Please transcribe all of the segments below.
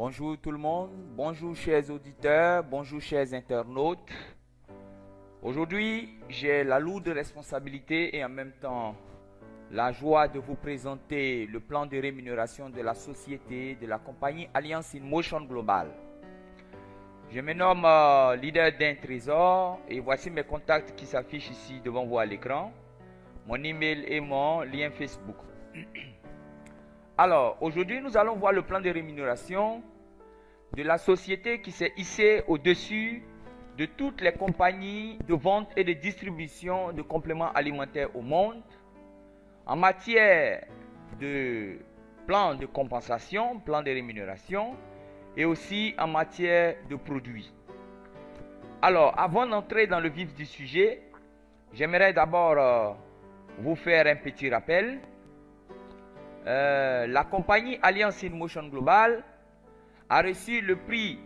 Bonjour tout le monde, bonjour chers auditeurs, bonjour chers internautes. Aujourd'hui, j'ai la lourde responsabilité et en même temps la joie de vous présenter le plan de rémunération de la société de la compagnie Alliance in Motion Global. Je me nomme leader d'un trésor et voici mes contacts qui s'affichent ici devant vous à l'écran, mon email et mon lien Facebook. Alors, aujourd'hui, nous allons voir le plan de rémunération de la société qui s'est hissée au-dessus de toutes les compagnies de vente et de distribution de compléments alimentaires au monde en matière de plan de compensation, plan de rémunération et aussi en matière de produits. Alors, avant d'entrer dans le vif du sujet, j'aimerais d'abord vous faire un petit rappel. La compagnie Alliance in Motion Global a reçu le prix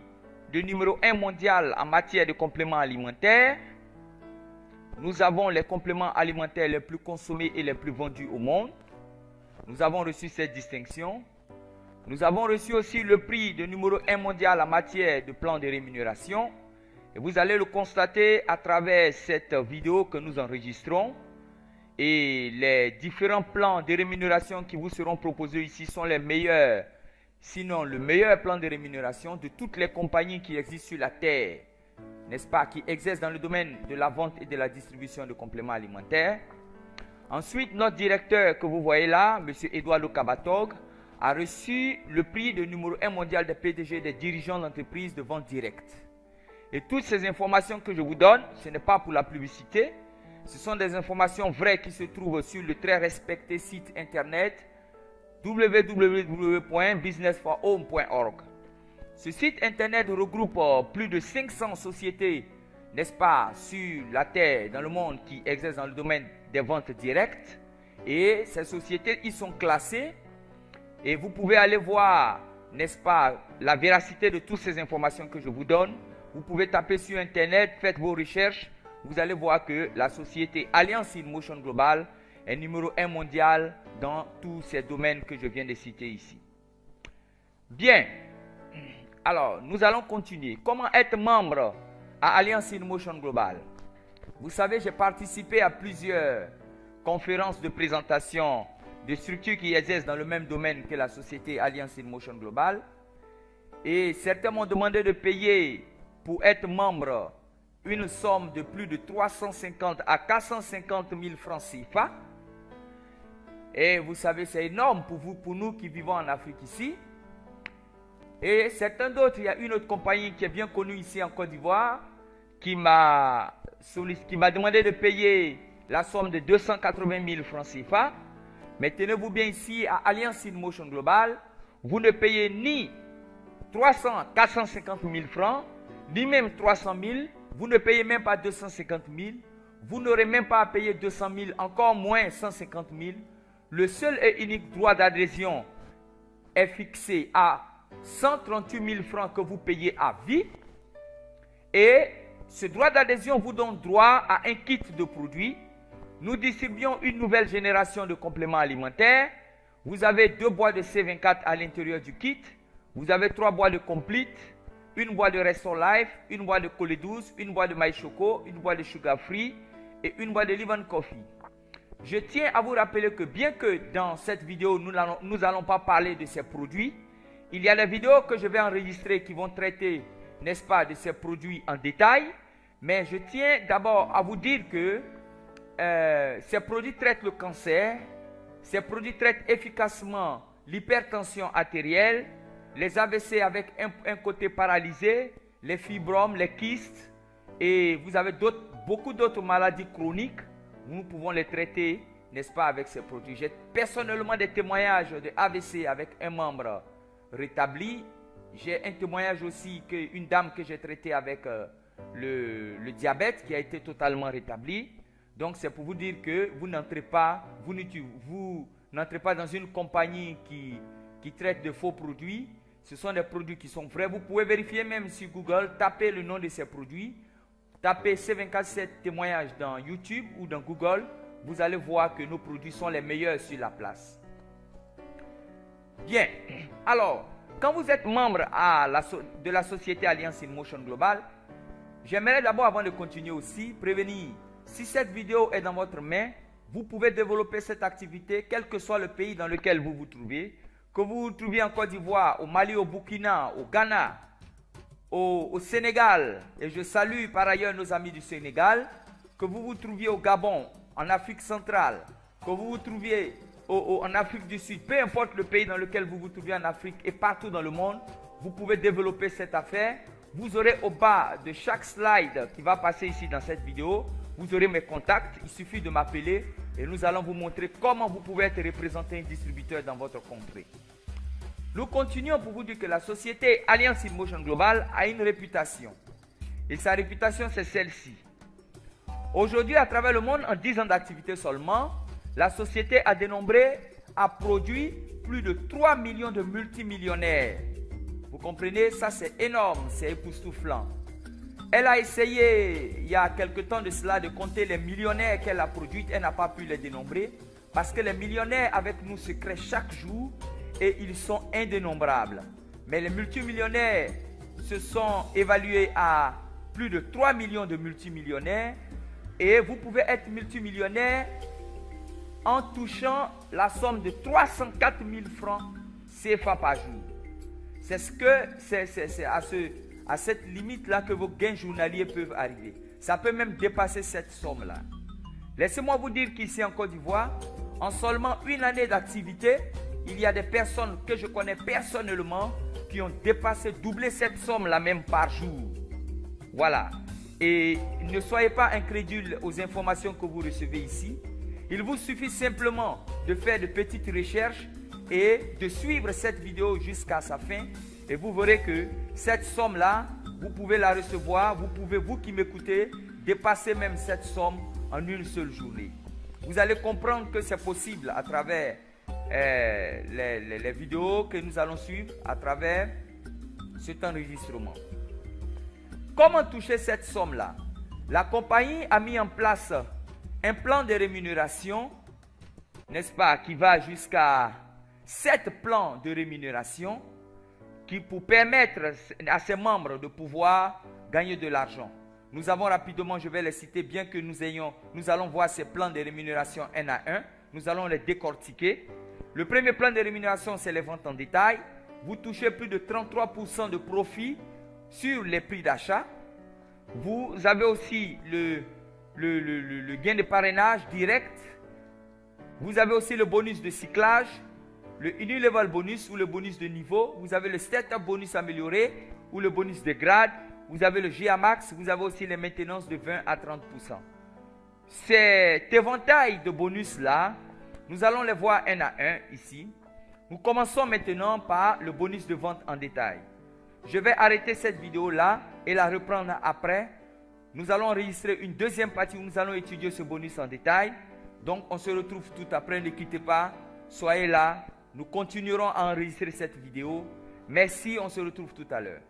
de numéro 1 mondial en matière de compléments alimentaires. Nous avons les compléments alimentaires les plus consommés et les plus vendus au monde. Nous avons reçu cette distinction. Nous avons reçu aussi le prix de numéro 1 mondial en matière de plan de rémunération. Et vous allez le constater à travers cette vidéo que nous enregistrons. Et les différents plans de rémunération qui vous seront proposés ici sont les meilleurs, sinon le meilleur plan de rémunération de toutes les compagnies qui existent sur la Terre, n'est-ce pas, qui exercent dans le domaine de la vente et de la distribution de compléments alimentaires. Ensuite, notre directeur que vous voyez là, M. Eduardo Cabatog, a reçu le prix de numéro 1 mondial des PDG des dirigeants d'entreprises de vente directe. Et toutes ces informations que je vous donne, ce n'est pas pour la publicité. Ce sont des informations vraies qui se trouvent sur le très respecté site internet www.businessforhome.org. Ce site internet regroupe plus de 500 sociétés, n'est-ce pas, sur la terre, dans le monde, qui exercent dans le domaine des ventes directes. Et ces sociétés y sont classées. Et vous pouvez aller voir, n'est-ce pas, la véracité de toutes ces informations que je vous donne. Vous pouvez taper sur internet, faites vos recherches. Vous allez voir que la société Alliance in Motion Global est numéro 1 mondial dans tous ces domaines que je viens de citer ici. Bien, alors nous allons continuer. Comment être membre à Alliance in Motion Global? Vous savez, j'ai participé à plusieurs conférences de présentation de structures qui exercent dans le même domaine que la société Alliance in Motion Global. Et certains m'ont demandé de payer pour être membre une somme de plus de 350 à 450 000 francs CFA. Et vous savez, c'est énorme pour nous qui vivons en Afrique ici. Et certains d'autres, il y a une autre compagnie qui est bien connue ici en Côte d'Ivoire qui m'a demandé de payer la somme de 280 000 francs CFA. Mais tenez-vous bien ici, à Alliance in Motion Global, vous ne payez ni 450 000 francs, ni même 300 000. Vous ne payez même pas 250 000. Vous n'aurez même pas à payer 200 000, encore moins 150 000. Le seul et unique droit d'adhésion est fixé à 138 000 francs que vous payez à vie. Et ce droit d'adhésion vous donne droit à un kit de produits. Nous distribuons une nouvelle génération de compléments alimentaires. Vous avez 2 boîtes de C24 à l'intérieur du kit. Vous avez 3 boîtes de Complete, une boîte de Restore Life, une boîte de Colée douce, une boîte de maïs choco, une boîte de Sugar Free et une boîte de Live and Coffee. Je tiens à vous rappeler que bien que dans cette vidéo, nous n'allons pas parler de ces produits, il y a des vidéos que je vais enregistrer qui vont traiter, n'est-ce pas, de ces produits en détail. Mais je tiens d'abord à vous dire que ces produits traitent le cancer, ces produits traitent efficacement l'hypertension artérielle, les AVC avec un côté paralysé, les fibromes, les kystes, et vous avez beaucoup d'autres maladies chroniques. Nous pouvons les traiter, n'est-ce pas, avec ces produits. J'ai personnellement des témoignages de AVC avec un membre rétabli. J'ai un témoignage aussi qu'une dame que j'ai traitée avec le diabète qui a été totalement rétabli. Donc c'est pour vous dire que vous n'entrez pas dans une compagnie qui traite de faux produits. Ce sont des produits qui sont vrais. Vous pouvez vérifier même sur Google, tapez le nom de ces produits, tapez C24 témoignages dans YouTube ou dans Google. Vous allez voir que nos produits sont les meilleurs sur la place. Bien, alors, Quand vous êtes membre de la société Alliance in Motion Global, j'aimerais d'abord, avant de continuer aussi, prévenir, si cette vidéo est dans votre main, vous pouvez développer cette activité, quel que soit le pays dans lequel vous vous trouvez, que vous vous trouviez en Côte d'Ivoire, au Mali, au Burkina, au Ghana, au Sénégal, et je salue par ailleurs nos amis du Sénégal, que vous vous trouviez au Gabon, en Afrique centrale, que vous vous trouviez en Afrique du Sud, peu importe le pays dans lequel vous vous trouvez en Afrique et partout dans le monde, vous pouvez développer cette affaire. Vous aurez au bas de chaque slide qui va passer ici dans cette vidéo, vous aurez mes contacts, il suffit de m'appeler et nous allons vous montrer comment vous pouvez être représenté un distributeur dans votre contrée. Nous continuons pour vous dire que la société Alliance in Motion Global a une réputation. Et sa réputation, c'est celle-ci. Aujourd'hui, à travers le monde, en 10 ans d'activité seulement, la société a produit plus de 3 millions de multimillionnaires. Vous comprenez? Ça, c'est énorme, c'est époustouflant. Elle a essayé, il y a quelque temps de cela, de compter les millionnaires qu'elle a produits. Elle n'a pas pu les dénombrer parce que les millionnaires avec nous se créent chaque jour et ils sont indénombrables. Mais les multimillionnaires se sont évalués à plus de 3 millions de multimillionnaires et vous pouvez être multimillionnaire en touchant la somme de 304 000 francs CFA par jour. C'est à cette limite-là que vos gains journaliers peuvent arriver. Ça peut même dépasser cette somme-là. Laissez-moi vous dire qu'ici en Côte d'Ivoire, en seulement une année d'activité, il y a des personnes que je connais personnellement qui ont doublé cette somme-là même par jour. Voilà. Et ne soyez pas incrédules aux informations que vous recevez ici. Il vous suffit simplement de faire de petites recherches et de suivre cette vidéo jusqu'à sa fin. Et vous verrez que cette somme-là, vous pouvez la recevoir. Vous pouvez, vous qui m'écoutez, dépasser même cette somme en une seule journée. Vous allez comprendre que c'est possible à travers les vidéos que nous allons suivre, à travers cet enregistrement. Comment toucher cette somme-là? La compagnie a mis en place un plan de rémunération, n'est-ce pas, qui va jusqu'à 7 plans de rémunération qui pour permettre à ses membres de pouvoir gagner de l'argent. Nous avons rapidement, je vais les citer, bien que nous allons voir ces plans de rémunération un à un. Nous allons les décortiquer. Le premier plan de rémunération, c'est les ventes en détail. Vous touchez plus de 33% de profit sur les prix d'achat. Vous avez aussi le gain de parrainage direct. Vous avez aussi le bonus de cyclage, le Unilevel bonus ou le bonus de niveau. Vous avez le Startup bonus amélioré ou le bonus de grade. Vous avez le GA Max. Vous avez aussi les maintenances de 20 à 30%. Cet éventail de bonus-là, nous allons les voir un à un ici. Nous commençons maintenant par le bonus de vente en détail. Je vais arrêter cette vidéo-là et la reprendre après. Nous allons enregistrer une deuxième partie où nous allons étudier ce bonus en détail. Donc, on se retrouve tout après. Ne quittez pas. Soyez là. Nous continuerons à enregistrer cette vidéo. Merci. On se retrouve tout à l'heure.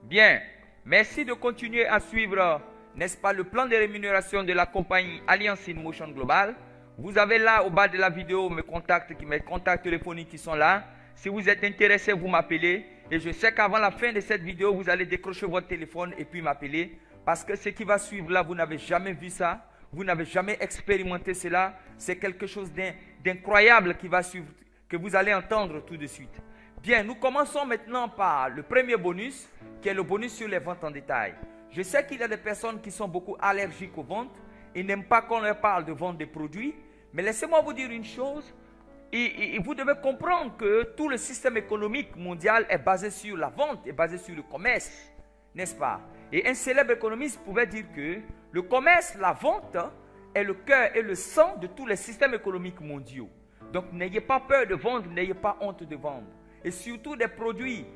Bien. Merci de continuer à suivre, n'est-ce pas, le plan de rémunération de la compagnie Alliance in Motion Global. Vous avez là au bas de la vidéo mes contacts téléphoniques qui sont là. Si vous êtes intéressé, vous m'appelez. Et je sais qu'avant la fin de cette vidéo, vous allez décrocher votre téléphone et puis m'appeler. Parce que ce qui va suivre là, vous n'avez jamais vu ça. Vous n'avez jamais expérimenté cela. C'est quelque chose d'incroyable qui va suivre, que vous allez entendre tout de suite. Bien, nous commençons maintenant par le premier bonus, qui est le bonus sur les ventes en détail. Je sais qu'il y a des personnes qui sont beaucoup allergiques aux ventes. Ils n'aiment pas qu'on leur parle de vente des produits. Mais laissez-moi vous dire une chose. Et vous devez comprendre que tout le système économique mondial est basé sur la vente, est basé sur le commerce, n'est-ce pas? Et un célèbre économiste pouvait dire que le commerce, la vente, est le cœur et le sang de tous les systèmes économiques mondiaux. Donc n'ayez pas peur de vendre, n'ayez pas honte de vendre. Et surtout des produits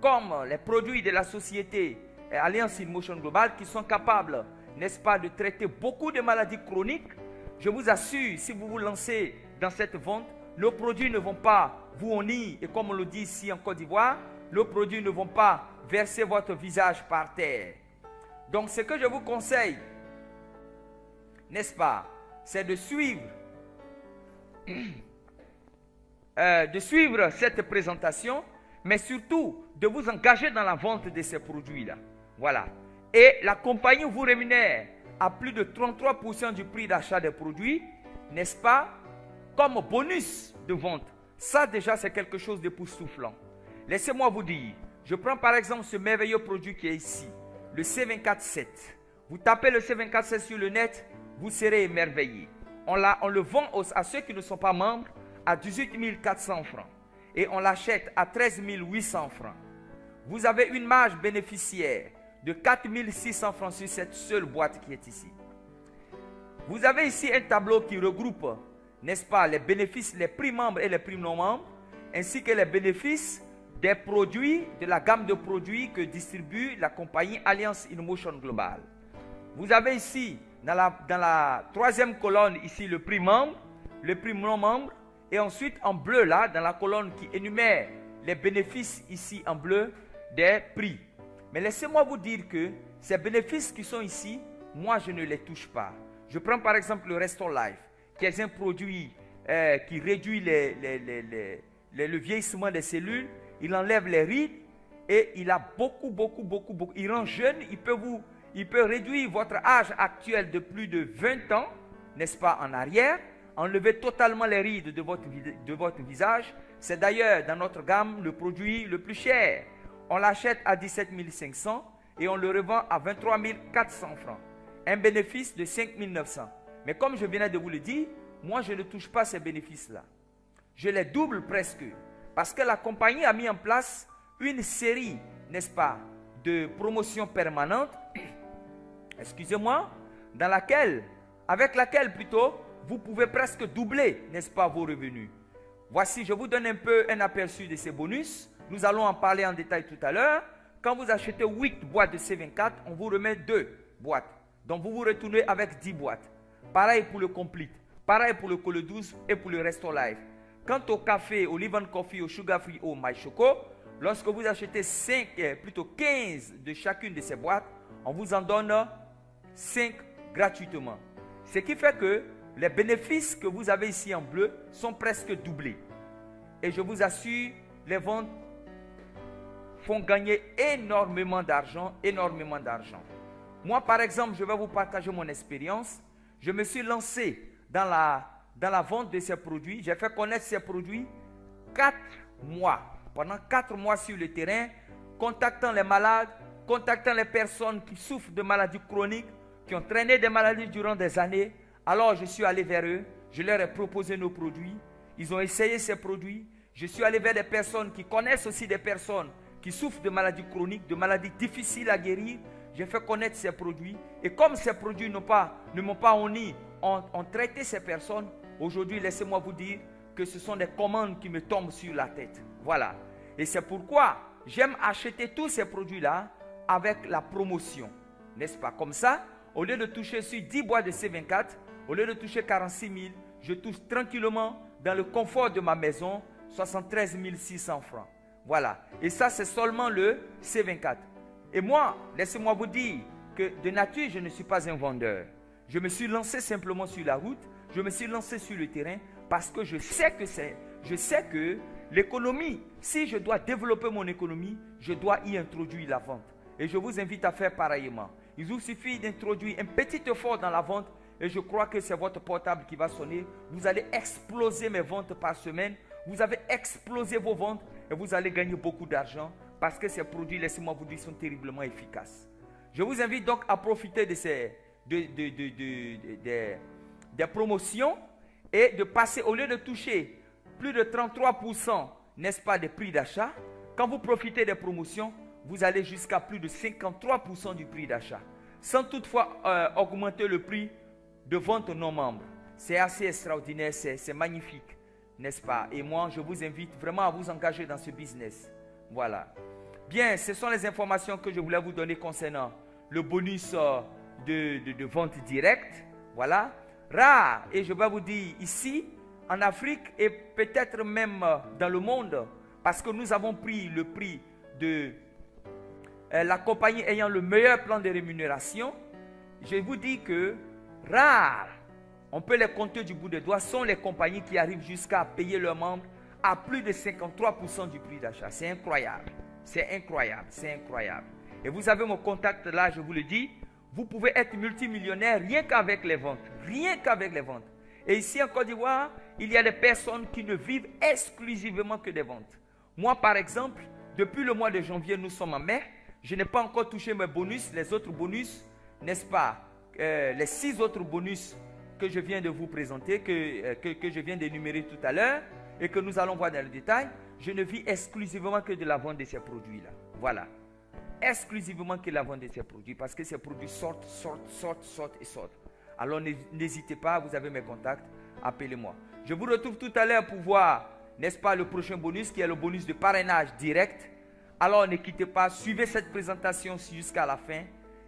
comme les produits de la société Alliance in Motion Global qui sont capables, n'est-ce pas, de traiter beaucoup de maladies chroniques. Je vous assure, si vous vous lancez dans cette vente, nos produits ne vont pas vous honnir. Et comme on le dit ici en Côte d'Ivoire, nos produits ne vont pas verser votre visage par terre. Donc ce que je vous conseille, n'est-ce pas, c'est de suivre cette présentation. mais surtout de vous engager dans la vente de ces produits-là. Voilà. Et la compagnie vous rémunère à plus de 33% du prix d'achat des produits, n'est-ce pas, comme bonus de vente. Ça déjà, c'est quelque chose d'époustouflant. Laissez-moi vous dire, je prends par exemple ce merveilleux produit qui est ici, le C24-7. Vous tapez le C24-7 sur le net, vous serez émerveillé. On le vend à ceux qui ne sont pas membres à 18 400 francs. Et on l'achète à 13 800 francs. Vous avez une marge bénéficiaire de 4 600 francs sur cette seule boîte qui est ici. Vous avez ici un tableau qui regroupe, n'est-ce pas, les bénéfices, les prix membres et les prix non membres, ainsi que les bénéfices des produits, de la gamme de produits que distribue la compagnie Alliance InMotion Global. Vous avez ici, dans la troisième colonne, ici, le prix membre, le prix non membre, et ensuite en bleu, là, dans la colonne qui énumère les bénéfices, ici, en bleu, des prix. Mais laissez-moi vous dire que ces bénéfices qui sont ici, moi, je ne les touche pas. Je prends par exemple le Restore Life, qui est un produit qui réduit le vieillissement des cellules, il enlève les rides et il a beaucoup. Il rend jeune, il peut réduire votre âge actuel de plus de 20 ans, n'est-ce pas, en arrière, enlever totalement les rides de votre visage. C'est d'ailleurs dans notre gamme le produit le plus cher. On l'achète à 17 500 et on le revend à 23 400 francs. Un bénéfice de 5 900. Mais comme je venais de vous le dire, moi je ne touche pas ces bénéfices-là. Je les double presque. Parce que la compagnie a mis en place une série, n'est-ce pas, de promotions permanentes, excusez-moi, avec laquelle plutôt, vous pouvez presque doubler, n'est-ce pas, vos revenus. Voici, je vous donne un peu un aperçu de ces bonus. Nous allons en parler en détail tout à l'heure. Quand vous achetez 8 boîtes de C24, on vous remet 2 boîtes. Donc vous vous retournez avec 10 boîtes. Pareil pour le Complete, pareil pour le Cole 12 et pour le Restore Life. Quant au café, au Live & Coffee, au Sugar Free, au My Choco, lorsque vous achetez 15 de chacune de ces boîtes, on vous en donne 5 gratuitement. Ce qui fait que les bénéfices que vous avez ici en bleu sont presque doublés. Et je vous assure, les ventes font gagner énormément d'argent, Moi, par exemple, je vais vous partager mon expérience. Je me suis lancé dans la vente de ces produits. J'ai fait connaître ces produits 4 mois. Pendant 4 mois sur le terrain, contactant les malades, contactant les personnes qui souffrent de maladies chroniques, qui ont traîné des maladies durant des années. Alors, je suis allé vers eux. Je leur ai proposé nos produits. Ils ont essayé ces produits. Je suis allé vers des personnes qui connaissent aussi des personnes qui souffrent de maladies chroniques, de maladies difficiles à guérir. J'ai fait connaître ces produits. Et comme ces produits ne m'ont pas honni, ont traité ces personnes, aujourd'hui, laissez-moi vous dire que ce sont des commandes qui me tombent sur la tête. Voilà. Et c'est pourquoi j'aime acheter tous ces produits-là avec la promotion. N'est-ce pas? Comme ça, au lieu de toucher sur 10 boîtes de C24, au lieu de toucher 46 000, je touche tranquillement dans le confort de ma maison 73 600 francs. Voilà. Et ça, c'est seulement le C24. Et moi, laissez-moi vous dire que de nature, je ne suis pas un vendeur. Je me suis lancé simplement sur la route, je me suis lancé sur le terrain parce que je sais que l'économie, si je dois développer mon économie, je dois y introduire la vente. Et je vous invite à faire pareillement. Il vous suffit d'introduire un petit effort dans la vente et je crois que c'est votre portable qui va sonner. Vous allez exploser mes ventes par semaine. Vous avez explosé vos ventes et vous allez gagner beaucoup d'argent parce que ces produits, laissez-moi vous dire, sont terriblement efficaces. Je vous invite donc à profiter de des promotions et de passer, au lieu de toucher plus de 33%, n'est-ce pas, des prix d'achat, quand vous profitez des promotions, vous allez jusqu'à plus de 53% du prix d'achat, sans toutefois augmenter le prix de vente non membres. C'est assez extraordinaire, c'est magnifique, n'est-ce pas? Et moi, je vous invite vraiment à vous engager dans ce business. Voilà. Bien, ce sont les informations que je voulais vous donner concernant le bonus de vente directe. Voilà. Rare, et je vais vous dire ici, en Afrique et peut-être même dans le monde, parce que nous avons pris le prix de la compagnie ayant le meilleur plan de rémunération. Je vous dis que rares, on peut les compter du bout des doigts, sont les compagnies qui arrivent jusqu'à payer leurs membres à plus de 53% du prix d'achat. C'est incroyable. C'est incroyable. C'est incroyable. Et vous avez mon contact là, je vous le dis. Vous pouvez être multimillionnaire rien qu'avec les ventes. Rien qu'avec les ventes. Et ici en Côte d'Ivoire, il y a des personnes qui ne vivent exclusivement que des ventes. Moi, par exemple, depuis le mois de janvier, nous sommes en mai. Je n'ai pas encore touché mes bonus, les autres bonus, n'est-ce pas? Les 6 autres bonus que je viens de vous présenter, que je viens d'énumérer tout à l'heure et que nous allons voir dans le détail. Je ne vis exclusivement que de la vente de ces produits-là. Voilà. Exclusivement que de la vente de ces produits parce que ces produits sortent et sortent. Alors n'hésitez pas, vous avez mes contacts, appelez-moi. Je vous retrouve tout à l'heure pour voir, n'est-ce pas, le prochain bonus qui est le bonus de parrainage direct. Alors ne quittez pas, suivez cette présentation jusqu'à la fin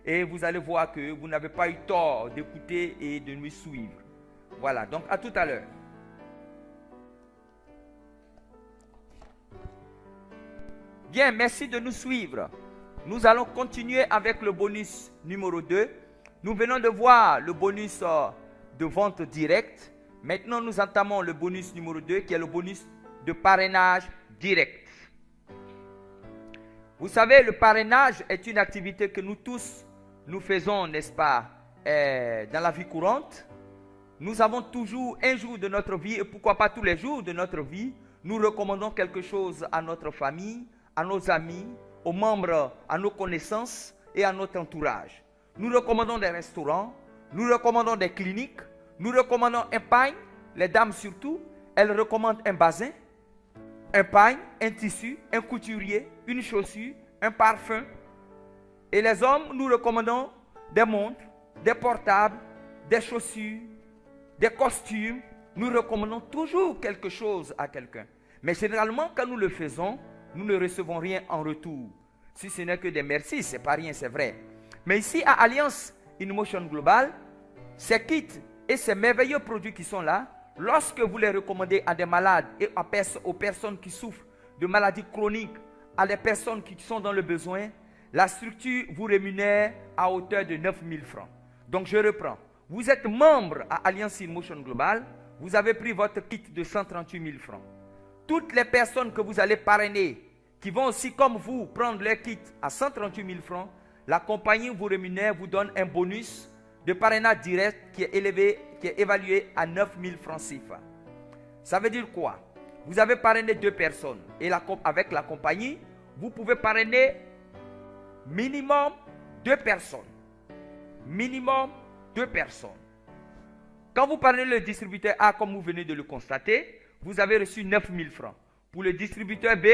et vous allez voir que vous n'avez pas eu tort d'écouter et de nous suivre. Voilà, donc à tout à l'heure. Bien, merci de nous suivre. Nous allons continuer avec le bonus numéro 2. Nous venons de voir le bonus de vente directe. Maintenant, nous entamons le bonus numéro 2 qui est le bonus de parrainage direct. Vous savez, le parrainage est une activité que nous tous, nous faisons, n'est-ce pas, dans la vie courante. Nous avons toujours un jour de notre vie, et pourquoi pas tous les jours de notre vie, nous recommandons quelque chose à notre famille, à nos amis, aux membres, à nos connaissances et à notre entourage. Nous recommandons des restaurants, nous recommandons des cliniques, nous recommandons un pagne, les dames surtout, elles recommandent un bazin, un pagne, un tissu, un couturier, une chaussure, un parfum. Et les hommes, nous recommandons des montres, des portables, des chaussures, des costumes. Nous recommandons toujours quelque chose à quelqu'un. Mais généralement, quand nous le faisons, nous ne recevons rien en retour. Si ce n'est que des merci, ce n'est pas rien, c'est vrai. Mais ici, à Alliance InMotion Global, ces kits et ces merveilleux produits qui sont là, lorsque vous les recommandez à des malades et aux personnes qui souffrent de maladies chroniques, à des personnes qui sont dans le besoin, la structure vous rémunère à hauteur de 9 000 francs. Donc je reprends. Vous êtes membre à Alliance InMotion Global, vous avez pris votre kit de 138 000 francs. Toutes les personnes que vous allez parrainer, qui vont aussi comme vous prendre leur kit à 138 000 francs, la compagnie vous rémunère, vous donne un bonus de parrainage direct qui est évalué à 9 000 francs CFA. Ça veut dire quoi? Vous avez parrainé 2 personnes et avec la compagnie, vous pouvez parrainer minimum 2 personnes. Minimum 2 personnes. Quand vous parrainez le distributeur A, comme vous venez de le constater, vous avez reçu 9 000 francs. Pour le distributeur B,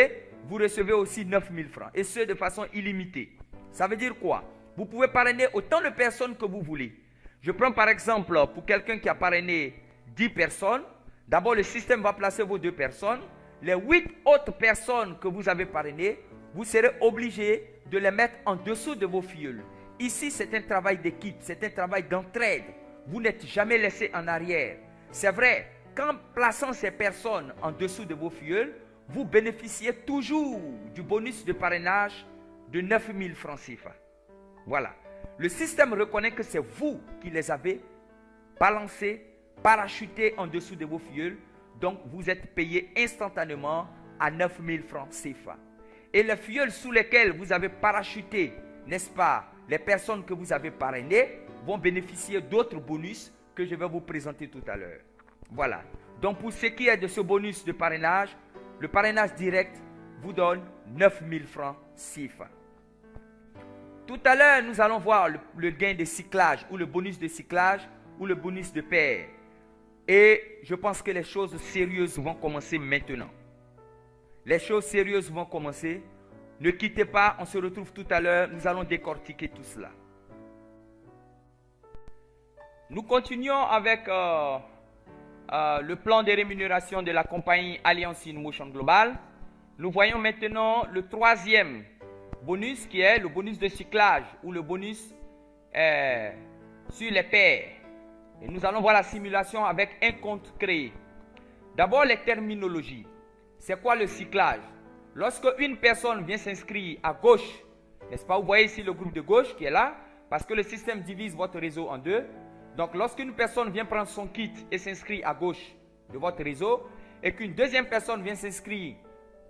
vous recevez aussi 9 000 francs. Et ce, de façon illimitée. Ça veut dire quoi? Vous pouvez parrainer autant de personnes que vous voulez. Je prends par exemple, pour quelqu'un qui a parrainé 10 personnes, d'abord le système va placer vos 2 personnes. Les 8 autres personnes que vous avez parrainées, vous serez obligé de les mettre en dessous de vos filleuls. Ici, c'est un travail d'équipe, c'est un travail d'entraide. Vous n'êtes jamais laissé en arrière. C'est vrai, qu'en plaçant ces personnes en dessous de vos filleuls, vous bénéficiez toujours du bonus de parrainage de 9 000 francs CFA. Voilà. Le système reconnaît que c'est vous qui les avez balancés, parachutés en dessous de vos filleuls. Donc, vous êtes payé instantanément à 9 000 francs CFA. Et les filleuls sous lesquels vous avez parachuté, n'est-ce pas, les personnes que vous avez parrainées, vont bénéficier d'autres bonus que je vais vous présenter tout à l'heure. Voilà. Donc, pour ce qui est de ce bonus de parrainage, le parrainage direct vous donne 9 000 francs CFA. Tout à l'heure, nous allons voir le gain de cyclage ou le bonus de cyclage ou le bonus de paire. Et je pense que les choses sérieuses vont commencer maintenant. Les choses sérieuses vont commencer. Ne quittez pas, on se retrouve tout à l'heure. Nous allons décortiquer tout cela. Nous continuons avec le plan de rémunération de la compagnie Alliance InMotion Global. Nous voyons maintenant le 3e bonus qui est le bonus de cyclage ou le bonus sur les paires. Et nous allons voir la simulation avec un compte créé. D'abord les terminologies. C'est quoi le cyclage? Lorsque une personne vient s'inscrire à gauche, n'est-ce pas? Vous voyez ici le groupe de gauche qui est là, parce que le système divise votre réseau en 2. Donc lorsqu'une personne vient prendre son kit et s'inscrit à gauche de votre réseau, et qu'une deuxième personne vient s'inscrire,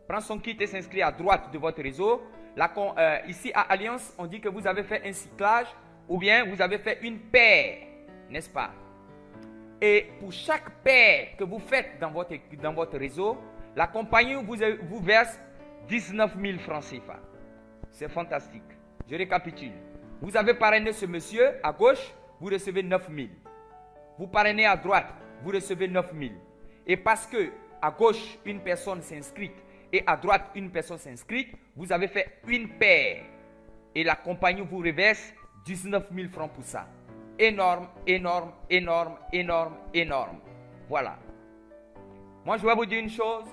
prend son kit et s'inscrit à droite de votre réseau, ici à Alliance, on dit que vous avez fait un cyclage ou bien vous avez fait une paire, n'est-ce pas? Et pour chaque paire que vous faites dans votre réseau, la compagnie vous verse 19 000 francs CFA. C'est fantastique. Je récapitule. Vous avez parrainé ce monsieur à gauche, vous recevez 9 000. Vous parrainez à droite, vous recevez 9 000. Et parce que à gauche, une personne s'inscrit et à droite, une personne s'inscrit, vous avez fait une paire. Et la compagnie vous reverse 19 000 francs pour ça. Énorme, énorme, énorme, énorme, énorme. Voilà. Moi, je vais vous dire une chose.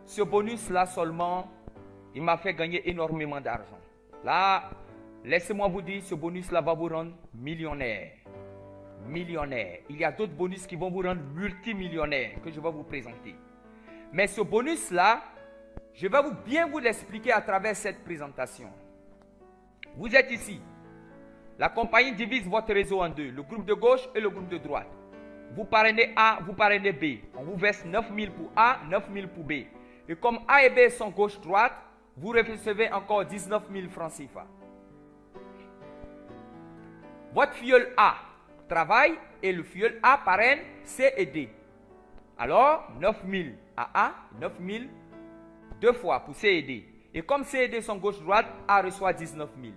Ce bonus-là seulement, il m'a fait gagner énormément d'argent. Là, laissez-moi vous dire, ce bonus-là va vous rendre millionnaire. Millionnaire. Il y a d'autres bonus qui vont vous rendre multimillionnaire que je vais vous présenter. Mais ce bonus-là, je vais bien vous l'expliquer à travers cette présentation. Vous êtes ici. La compagnie divise votre réseau en deux, le groupe de gauche et le groupe de droite. Vous parrainez A, vous parrainez B. On vous verse 9 000 pour A, 9 000 pour B. Et comme A et B sont gauche-droite, vous recevez encore 19 000 francs CFA. Votre filleul A travaille et le filleul A parraine C et D. Alors, 9 000 à A, 9 000 deux fois pour C et D. Et comme C et D sont gauche-droite, A reçoit 19 000.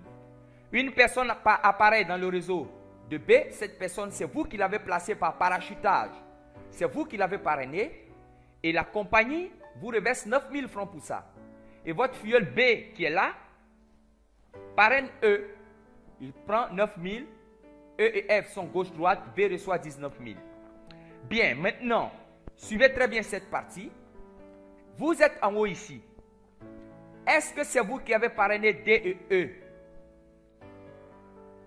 Une personne apparaît dans le réseau de B. Cette personne, c'est vous qui l'avez placée par parachutage. C'est vous qui l'avez parrainé. Et la compagnie vous reverse 9 000 francs pour ça. Et votre filleul B qui est là, parraine E. Il prend 9 000. E et F sont gauche-droite. B reçoit 19 000. Bien, maintenant, suivez très bien cette partie. Vous êtes en haut ici. Est-ce que c'est vous qui avez parrainé D et E?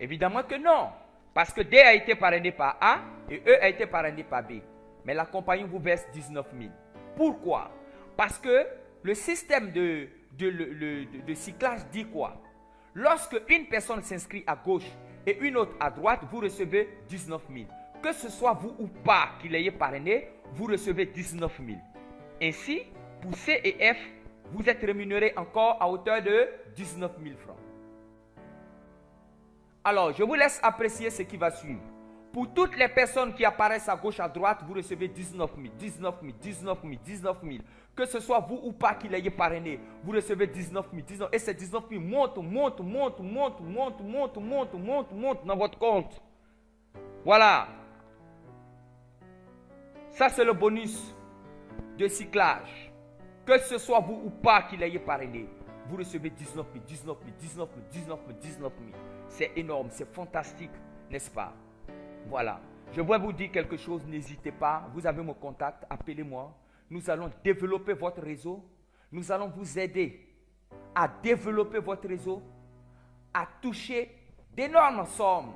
Évidemment que non. Parce que D a été parrainé par A et E a été parrainé par B. Mais la compagnie vous verse 19 000. Pourquoi? Parce que le système de cyclage dit quoi? Lorsque une personne s'inscrit à gauche et une autre à droite, vous recevez 19 000. Que ce soit vous ou pas qui l'ayez parrainé, vous recevez 19 000. Ainsi, pour C et F, vous êtes rémunéré encore à hauteur de 19 000 francs. Alors, je vous laisse apprécier ce qui va suivre. Pour toutes les personnes qui apparaissent à gauche, à droite, vous recevez 19 000, 19 000, 19 000, 19 000. Que ce soit vous ou pas qui l'ayez parrainé, vous recevez 19 000, 19 000. Et ces 19 000 montent dans votre compte. Voilà. Ça, c'est le bonus de cyclage. Que ce soit vous ou pas qui l'ayez parrainé, vous recevez 19 000, 19 000, 19 000, 19 000, 19 000. C'est énorme, c'est fantastique, n'est-ce pas? Voilà. Je vais vous dire quelque chose, n'hésitez pas. Vous avez mon contact, appelez-moi. Nous allons développer votre réseau. Nous allons vous aider à développer votre réseau, à toucher d'énormes sommes.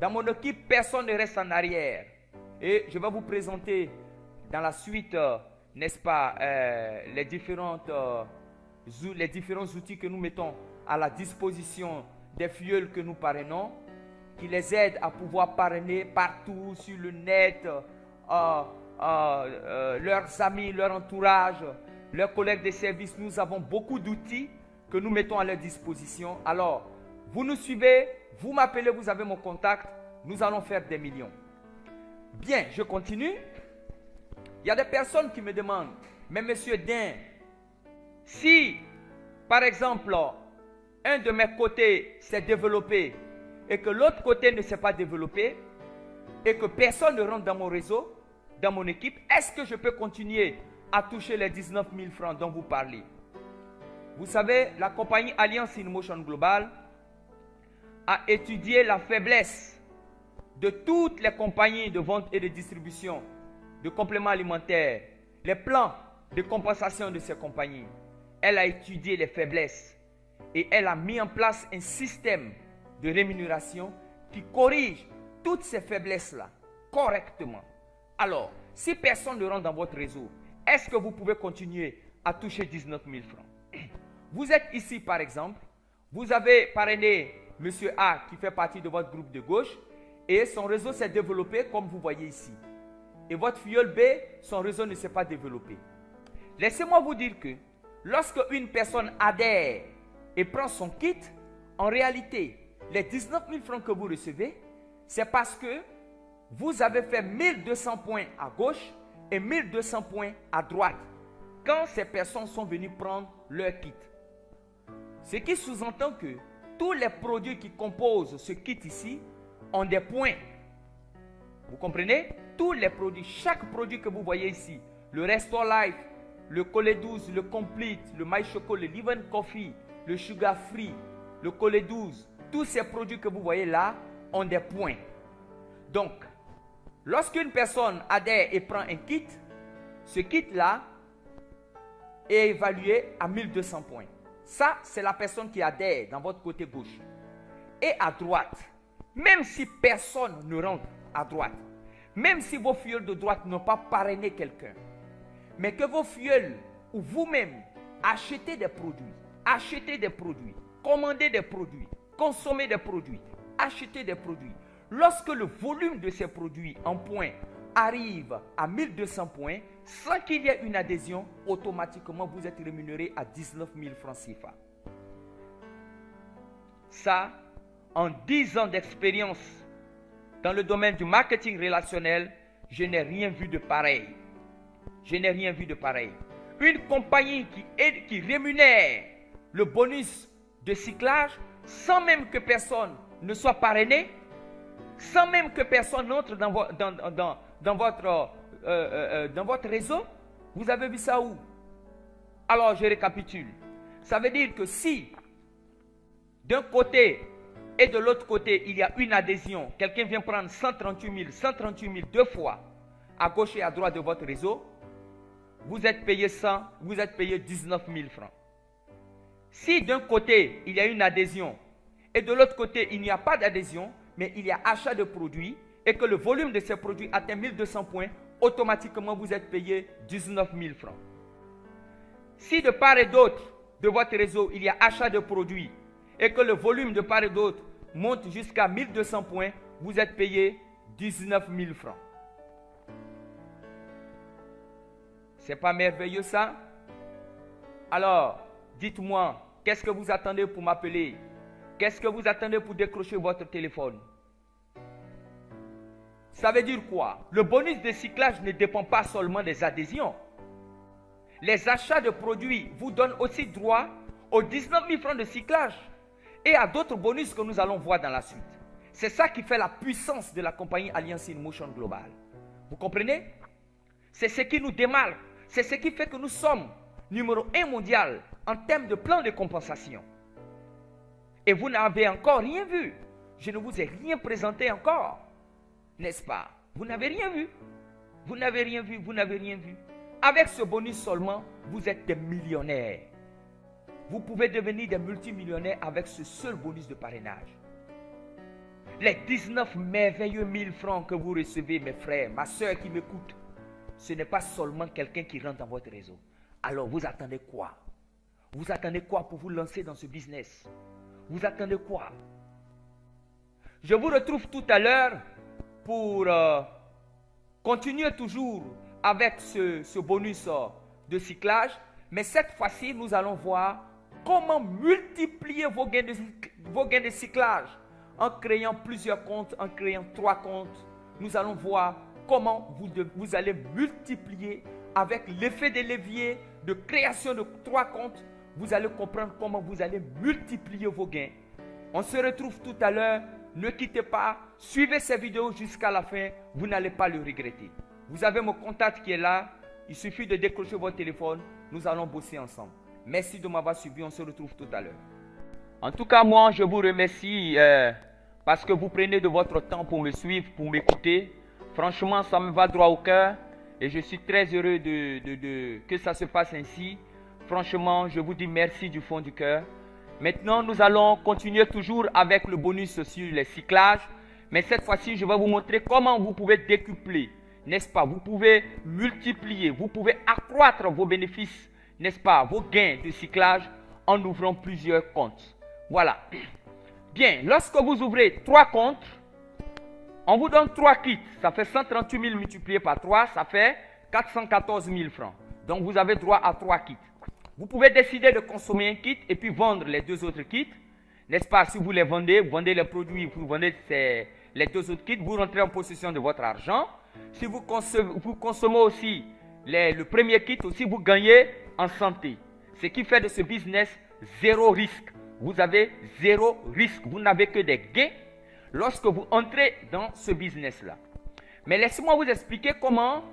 Dans mon équipe, personne ne reste en arrière. Et je vais vous présenter dans la suite, n'est-ce pas, les différents outils que nous mettons à la disposition des filleuls que nous parrainons, qui les aident à pouvoir parrainer partout sur le net, leurs amis, leur entourage, leurs collègues de service. Nous avons beaucoup d'outils que nous mettons à leur disposition. Alors, vous nous suivez, vous m'appelez, vous avez mon contact, nous allons faire des millions. Bien, je continue. Il y a des personnes qui me demandent, mais monsieur Dain, si, par exemple, un de mes côtés s'est développé et que l'autre côté ne s'est pas développé et que personne ne rentre dans mon réseau, dans mon équipe, est-ce que je peux continuer à toucher les 19 000 francs dont vous parlez? Vous savez, la compagnie Alliance InMotion Global a étudié la faiblesse de toutes les compagnies de vente et de distribution de compléments alimentaires, les plans de compensation de ces compagnies. Elle a étudié les faiblesses et elle a mis en place un système de rémunération qui corrige toutes ces faiblesses-là correctement. Alors, si personne ne rentre dans votre réseau, est-ce que vous pouvez continuer à toucher 19 000 francs? Vous êtes ici par exemple, vous avez parrainé M. A qui fait partie de votre groupe de gauche et son réseau s'est développé comme vous voyez ici. et votre filleul B, son réseau ne s'est pas développé. Laissez-moi vous dire que lorsque une personne adhère et prend son kit, en réalité, les 19 000 francs que vous recevez, c'est parce que vous avez fait 1200 points à gauche et 1200 points à droite quand ces personnes sont venues prendre leur kit. Ce qui sous-entend que tous les produits qui composent ce kit ici ont des points. Vous comprenez? Tous les produits, chaque produit que vous voyez ici, le Restore Life, le Collet 12, le Complete, le My Choco, le Live and Coffee, le Sugar Free, le Collet 12, tous ces produits que vous voyez là ont des points. Donc, lorsqu'une personne adhère et prend un kit, ce kit-là est évalué à 1200 points. Ça, c'est la personne qui adhère dans votre côté gauche. Et à droite, même si personne ne rentre à droite, même si vos filleuls de droite n'ont pas parrainé quelqu'un, mais que vos filleuls ou vous-même achetez des produits, commandez des produits, consommez des produits, achetez des produits. Lorsque le volume de ces produits en points arrive à 1200 points, sans qu'il y ait une adhésion, automatiquement vous êtes rémunéré à 19 000 francs CFA. Ça, en 10 ans d'expérience dans le domaine du marketing relationnel, je n'ai rien vu de pareil. Je n'ai rien vu de pareil. Une compagnie qui rémunère le bonus de cyclage sans même que personne ne soit parrainé, sans même que personne n'entre dans votre réseau. Vous avez vu ça où? Alors, je récapitule. Ça veut dire que si d'un côté et de l'autre côté, il y a une adhésion, quelqu'un vient prendre 138 000 deux fois à gauche et à droite de votre réseau, vous êtes payé 19 000 francs. Si d'un côté, il y a une adhésion et de l'autre côté, il n'y a pas d'adhésion, mais il y a achat de produits et que le volume de ces produits atteint 1200 points, automatiquement vous êtes payé 19 000 francs. Si de part et d'autre de votre réseau, il y a achat de produits et que le volume de part et d'autre monte jusqu'à 1200 points, vous êtes payé 19 000 francs. C'est pas merveilleux ça? Alors, dites-moi, qu'est-ce que vous attendez pour m'appeler? Qu'est-ce que vous attendez pour décrocher votre téléphone? Ça veut dire quoi? Le bonus de cyclage ne dépend pas seulement des adhésions. Les achats de produits vous donnent aussi droit aux 19 000 francs de cyclage et à d'autres bonus que nous allons voir dans la suite. C'est ça qui fait la puissance de la compagnie Alliance in Motion Global. Vous comprenez? C'est ce qui nous démarque. C'est ce qui fait que nous sommes numéro 1 mondial en termes de plan de compensation. Et vous n'avez encore rien vu. Je ne vous ai rien présenté encore. N'est-ce pas? Vous n'avez rien vu. Vous n'avez rien vu. Vous n'avez rien vu. Avec ce bonus seulement, vous êtes des millionnaires. Vous pouvez devenir des multimillionnaires avec ce seul bonus de parrainage. Les 19 merveilleux 1000 francs que vous recevez, mes frères, ma soeur qui m'écoute, ce n'est pas seulement quelqu'un qui rentre dans votre réseau. Alors vous attendez quoi? Vous attendez quoi pour vous lancer dans ce business? Vous attendez quoi? Je vous retrouve tout à l'heure pour continuer toujours avec ce bonus de cyclage. Mais cette fois-ci, nous allons voir comment multiplier vos gains de cyclage en créant plusieurs comptes, en créant 3 comptes. Nous allons voir comment vous allez multiplier avec l'effet de levier de création de 3 comptes. Vous allez comprendre comment vous allez multiplier vos gains. On se retrouve tout à l'heure. Ne quittez pas. Suivez ces vidéos jusqu'à la fin. Vous n'allez pas le regretter. Vous avez mon contact qui est là. Il suffit de décrocher votre téléphone. Nous allons bosser ensemble. Merci de m'avoir suivi. On se retrouve tout à l'heure. En tout cas, moi, je vous remercie parce que vous prenez de votre temps pour me suivre, pour m'écouter. Franchement, ça me va droit au cœur. Et je suis très heureux que ça se passe ainsi. Franchement, je vous dis merci du fond du cœur. Maintenant, nous allons continuer toujours avec le bonus sur les cyclages. Mais cette fois-ci, je vais vous montrer comment vous pouvez décupler, n'est-ce pas? Vous pouvez multiplier, vous pouvez accroître vos bénéfices, n'est-ce pas? Vos gains de cyclage en ouvrant plusieurs comptes. Voilà. Bien, lorsque vous ouvrez 3 comptes, On vous donne 3 kits. Ça fait 138 000 multiplié par 3, ça fait 414 000 francs. Donc, vous avez droit à 3 kits. Vous pouvez décider de consommer un kit et puis vendre les 2 autres kits. N'est-ce pas? Si vous les vendez, vous vendez les produits, vous vendez les 2 autres kits, vous rentrez en possession de votre argent. Si vous consommez aussi le premier kit, aussi vous gagnez en santé. Ce qui fait de ce business zéro risque. Vous avez zéro risque. Vous n'avez que des gains lorsque vous entrez dans ce business-là. Mais laissez-moi vous expliquer comment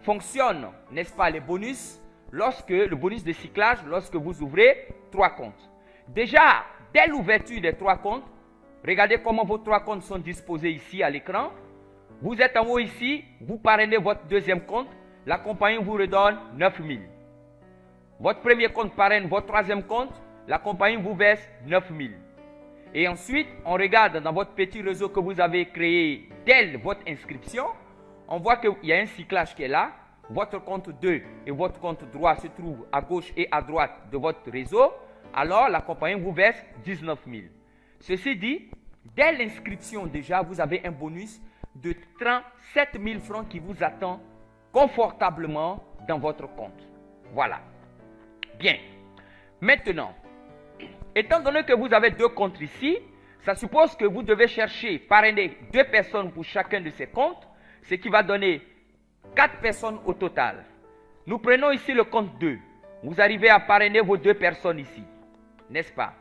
fonctionnent, n'est-ce pas, les bonus, le bonus de cyclage, lorsque vous ouvrez 3 comptes. Déjà, dès l'ouverture des 3 comptes, regardez comment vos 3 comptes sont disposés ici à l'écran. Vous êtes en haut ici, vous parrainez votre deuxième compte, la compagnie vous redonne 9 000. Votre premier compte parraine votre troisième compte, la compagnie vous verse 9 000. Et ensuite, on regarde dans votre petit réseau que vous avez créé dès votre inscription, on voit qu'il y a un cyclage qui est là. Votre compte 2 et votre compte droit se trouvent à gauche et à droite de votre réseau. Alors, la compagnie vous verse 19 000. Ceci dit, dès l'inscription déjà, vous avez un bonus de 37 000 francs qui vous attend confortablement dans votre compte. Voilà. Bien. Maintenant, étant donné que vous avez 2 comptes ici, ça suppose que vous devez chercher, parrainer 2 personnes pour chacun de ces comptes, ce qui va donner 4 personnes au total. Nous prenons ici le compte 2. Vous arrivez à parrainer vos 2 personnes ici, n'est-ce pas?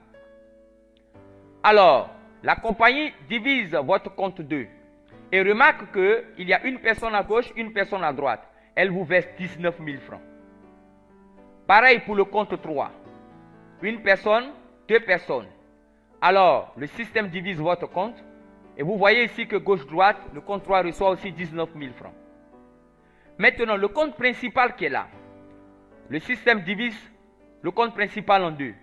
Alors, la compagnie divise votre compte 2 et remarque qu'il y a une personne à gauche, une personne à droite. Elle vous verse 19 000 francs. Pareil pour le compte 3. Une personne, 2 personnes. Alors, le système divise votre compte. Et vous voyez ici que gauche-droite, le compte 3 reçoit aussi 19 000 francs. Maintenant, le compte principal qui est là. Le système divise le compte principal en 2.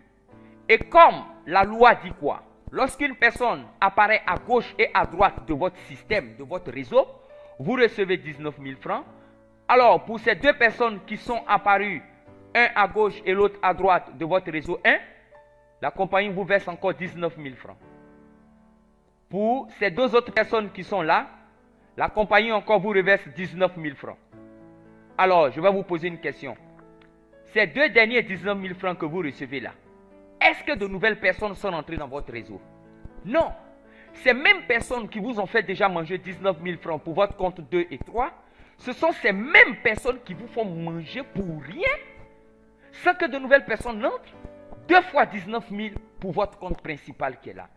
Et comme la loi dit quoi? Lorsqu'une personne apparaît à gauche et à droite de votre système, de votre réseau, vous recevez 19 000 francs. Alors, pour ces 2 personnes qui sont apparues, un à gauche et l'autre à droite de votre réseau 1, la compagnie vous verse encore 19 000 francs. Pour ces 2 autres personnes qui sont là, la compagnie encore vous reverse 19 000 francs. Alors, je vais vous poser une question. Ces 2 derniers 19 000 francs que vous recevez là, est-ce que de nouvelles personnes sont entrées dans votre réseau? Non. Ces mêmes personnes qui vous ont fait déjà manger 19 000 francs pour votre compte 2 et 3, ce sont ces mêmes personnes qui vous font manger pour rien, sans que de nouvelles personnes n'entrent. 2 fois 19 000 pour votre compte principal qui est là.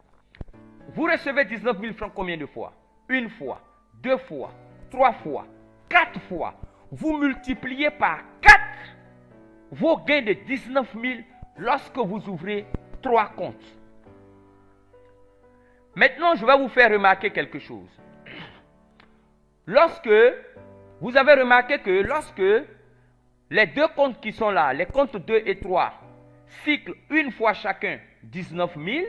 Vous recevez 19 000 francs combien de fois? 1 fois, 2 fois, 3 fois, 4 fois. Vous multipliez par 4 vos gains de 19 000 lorsque vous ouvrez 3 comptes. Maintenant, je vais vous faire remarquer quelque chose. Lorsque vous avez remarqué que lorsque les 2 comptes qui sont là, les comptes 2 et 3, cyclent 1 fois chacun 19 000,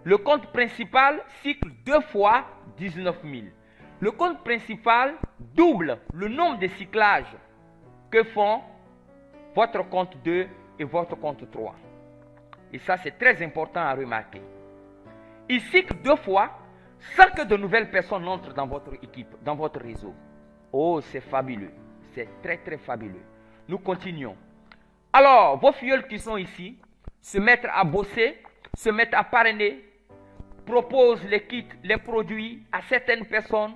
le compte principal cycle 2 fois 19 000. Le compte principal double le nombre de cyclages que font votre compte 2 et votre compte 3. Et ça, c'est très important à remarquer. Il cycle 2 fois sans que de nouvelles personnes entrent dans votre équipe, dans votre réseau. Oh, c'est fabuleux. C'est très, très fabuleux. Nous continuons. Alors, vos filleuls qui sont ici se mettent à bosser, se mettent à parrainer, proposent les kits, les produits à certaines personnes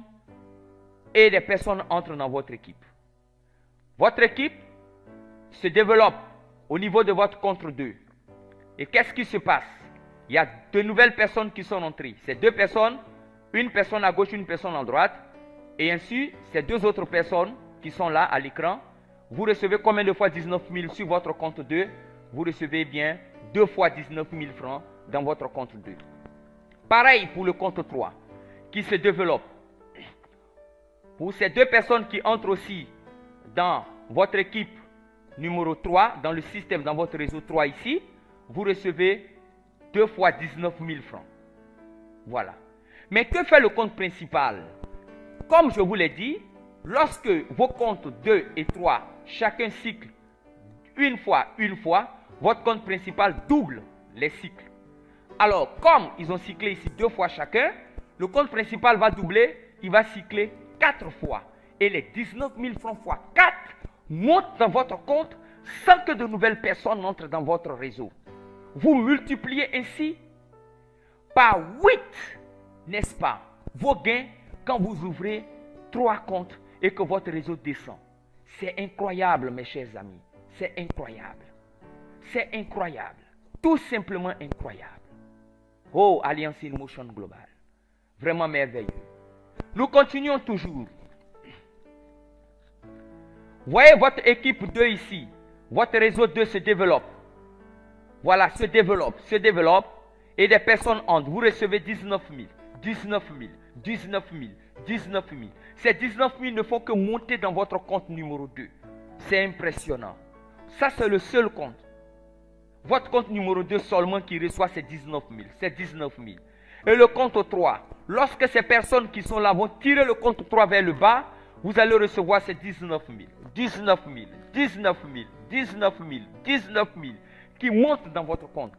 et les personnes entrent dans votre équipe. Votre équipe se développe au niveau de votre compte 2. Et qu'est-ce qui se passe? Il y a de nouvelles personnes qui sont entrées. Ces 2 personnes, une personne à gauche, une personne à droite. Et ainsi, ces 2 autres personnes qui sont là à l'écran, vous recevez combien de fois 19 000 sur votre compte 2? Vous recevez bien 2 fois 19 000 francs dans votre compte 2. Pareil pour le compte 3 qui se développe. Pour ces 2 personnes qui entrent aussi dans votre équipe numéro 3, dans le système, dans votre réseau 3 ici, vous recevez 2 fois 19 000 francs. Voilà. Mais que fait le compte principal? Comme je vous l'ai dit, lorsque vos comptes 2 et 3, chacun cycle 1 fois, votre compte principal double les cycles. Alors, comme ils ont cyclé ici 2 fois chacun, le compte principal va doubler il va cycler 4 fois. Et les 19 000 francs fois 4 montent dans votre compte sans que de nouvelles personnes n'entrent dans votre réseau. Vous multipliez ainsi par 8, n'est-ce pas, vos gains quand vous ouvrez 3 comptes et que votre réseau descend. C'est incroyable, mes chers amis. C'est incroyable. C'est incroyable. Tout simplement incroyable. Oh, Alliance in Motion Global. Vraiment merveilleux. Nous continuons toujours. Voyez votre équipe 2 ici. Votre réseau 2 se développe. Voilà, se développe. Et des personnes entrent. Vous recevez 19 000, 19 000, 19 000, 19 000. Ces 19 000 ne font que monter dans votre compte numéro 2. C'est impressionnant. Ça, c'est le seul compte. Votre compte numéro 2 seulement qui reçoit ces 19 000. C'est 19 000. Et le compte 3, lorsque ces personnes qui sont là vont tirer le compte 3 vers le bas, vous allez recevoir ces 19 000, 19 000, 19 000, 19 000, 19 000 qui montent dans votre compte.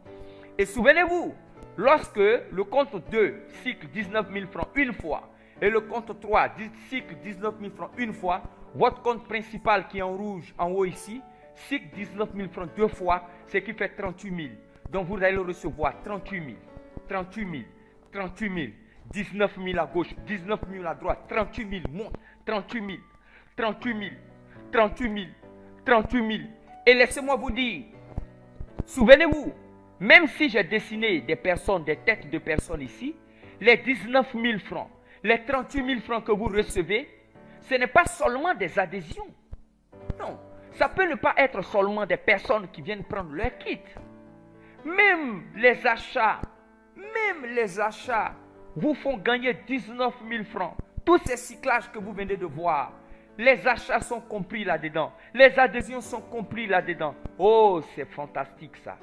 Et souvenez-vous, lorsque le compte 2 cycle 19 000 francs une fois et le compte 3 cycle 19 000 francs une fois, votre compte principal qui est en rouge en haut ici, cycle 19 000 francs 2 fois, ce qui fait 38 000. Donc vous allez recevoir 38 000, 38 000, 38 000, 19 000 à gauche, 19 000 à droite, 38 000, monte, 38 000, 38 000, 38 000, 38 000. Et laissez-moi vous dire, souvenez-vous, même si j'ai dessiné des personnes, des têtes de personnes ici, les 19 000 francs, les 38 000 francs que vous recevez, ce n'est pas seulement des adhésions. Non, ça peut ne pas être seulement des personnes qui viennent prendre leur kit. Même les achats vous font gagner 19 000 francs. Tous ces cyclages que vous venez de voir, les achats sont compris là-dedans. Les adhésions sont compris là-dedans. Oh, c'est fantastique ça.